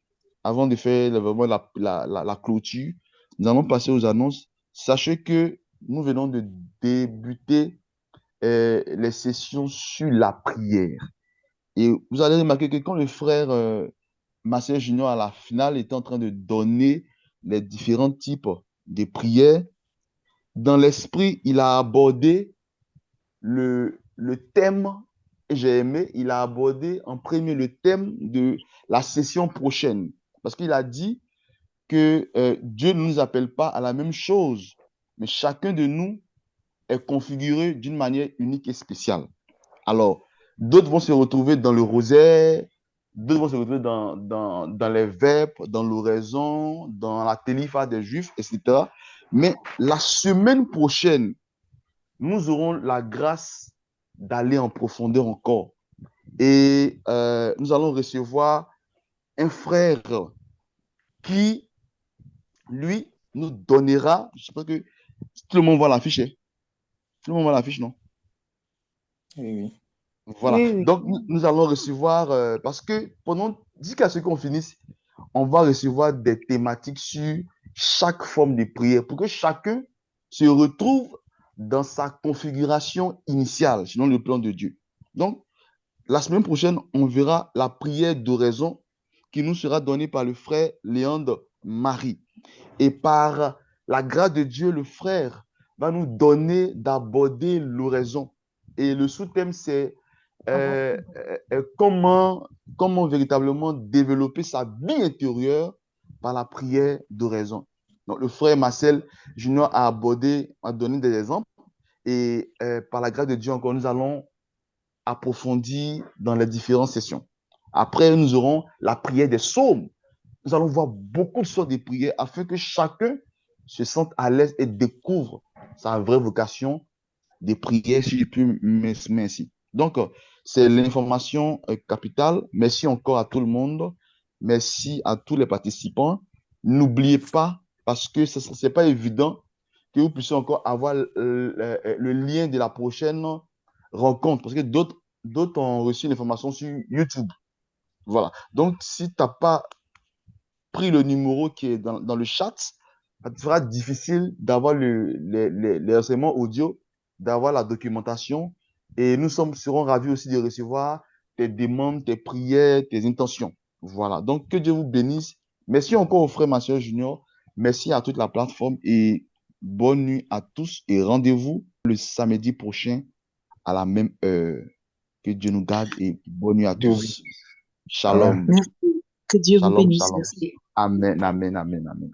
avant de faire vraiment la clôture. Nous allons passer aux annonces. Sachez que nous venons de débuter les sessions sur la prière. Et vous allez remarquer que quand le frère Marcel Junior à la finale était en train de donner les différents types de prières, dans l'esprit, il a abordé le thème, et j'ai aimé, il a abordé en premier le thème de la session prochaine. Parce qu'il a dit que Dieu ne nous appelle pas à la même chose, mais chacun de nous est configuré d'une manière unique et spéciale. Alors, d'autres vont se retrouver dans le rosaire, d'autres vont se retrouver dans les vêpres, dans l'oraison, dans la télépha des Juifs, etc. Mais la semaine prochaine, nous aurons la grâce d'aller en profondeur encore. Et nous allons recevoir un frère qui, lui, nous donnera, je pense que tout le monde voit l'affiche, hein? Tout le monde voit l'affiche, non? Oui, oui. Voilà. Oui, oui. Donc, nous allons recevoir, parce que jusqu'à ce qu'on finisse, on va recevoir des thématiques sur chaque forme de prière pour que chacun se retrouve dans sa configuration initiale, selon le plan de Dieu. Donc, la semaine prochaine, on verra la prière d'oraison qui nous sera donnée par le frère Léandre Marie. Et par la grâce de Dieu, le frère va nous donner d'aborder l'oraison. Et le sous-thème, c'est comment véritablement développer sa vie intérieure par la prière d'oraison. Donc, le frère Marcel Junior a donné des exemples. Et par la grâce de Dieu, encore, nous allons approfondir dans les différentes sessions. Après, nous aurons la prière des psaumes. Nous allons voir beaucoup de sortes de prières afin que chacun se sente à l'aise et découvre sa vraie vocation de prière, si je puis m'exprimer ainsi. Donc, c'est l'information capitale. Merci encore à tout le monde. Merci à tous les participants. N'oubliez pas, parce que ce n'est pas évident que vous puissiez encore avoir le lien de la prochaine rencontre, parce que d'autres ont reçu l'information sur YouTube. Voilà. Donc, si tu n'as pas pris le numéro qui est dans le chat, ça sera difficile d'avoir les renseignements audio, d'avoir la documentation. Et nous serons ravis aussi de recevoir tes demandes, tes prières, tes intentions. Voilà. Donc, que Dieu vous bénisse. Merci encore au frère Mathieu Junior. Merci à toute la plateforme et bonne nuit à tous. Et rendez-vous le samedi prochain à la même heure. Que Dieu nous garde et bonne nuit à tous. Shalom. Merci. Que Dieu vous Shalom, bénisse. shalom. Merci. Amen, amen, amen, amen.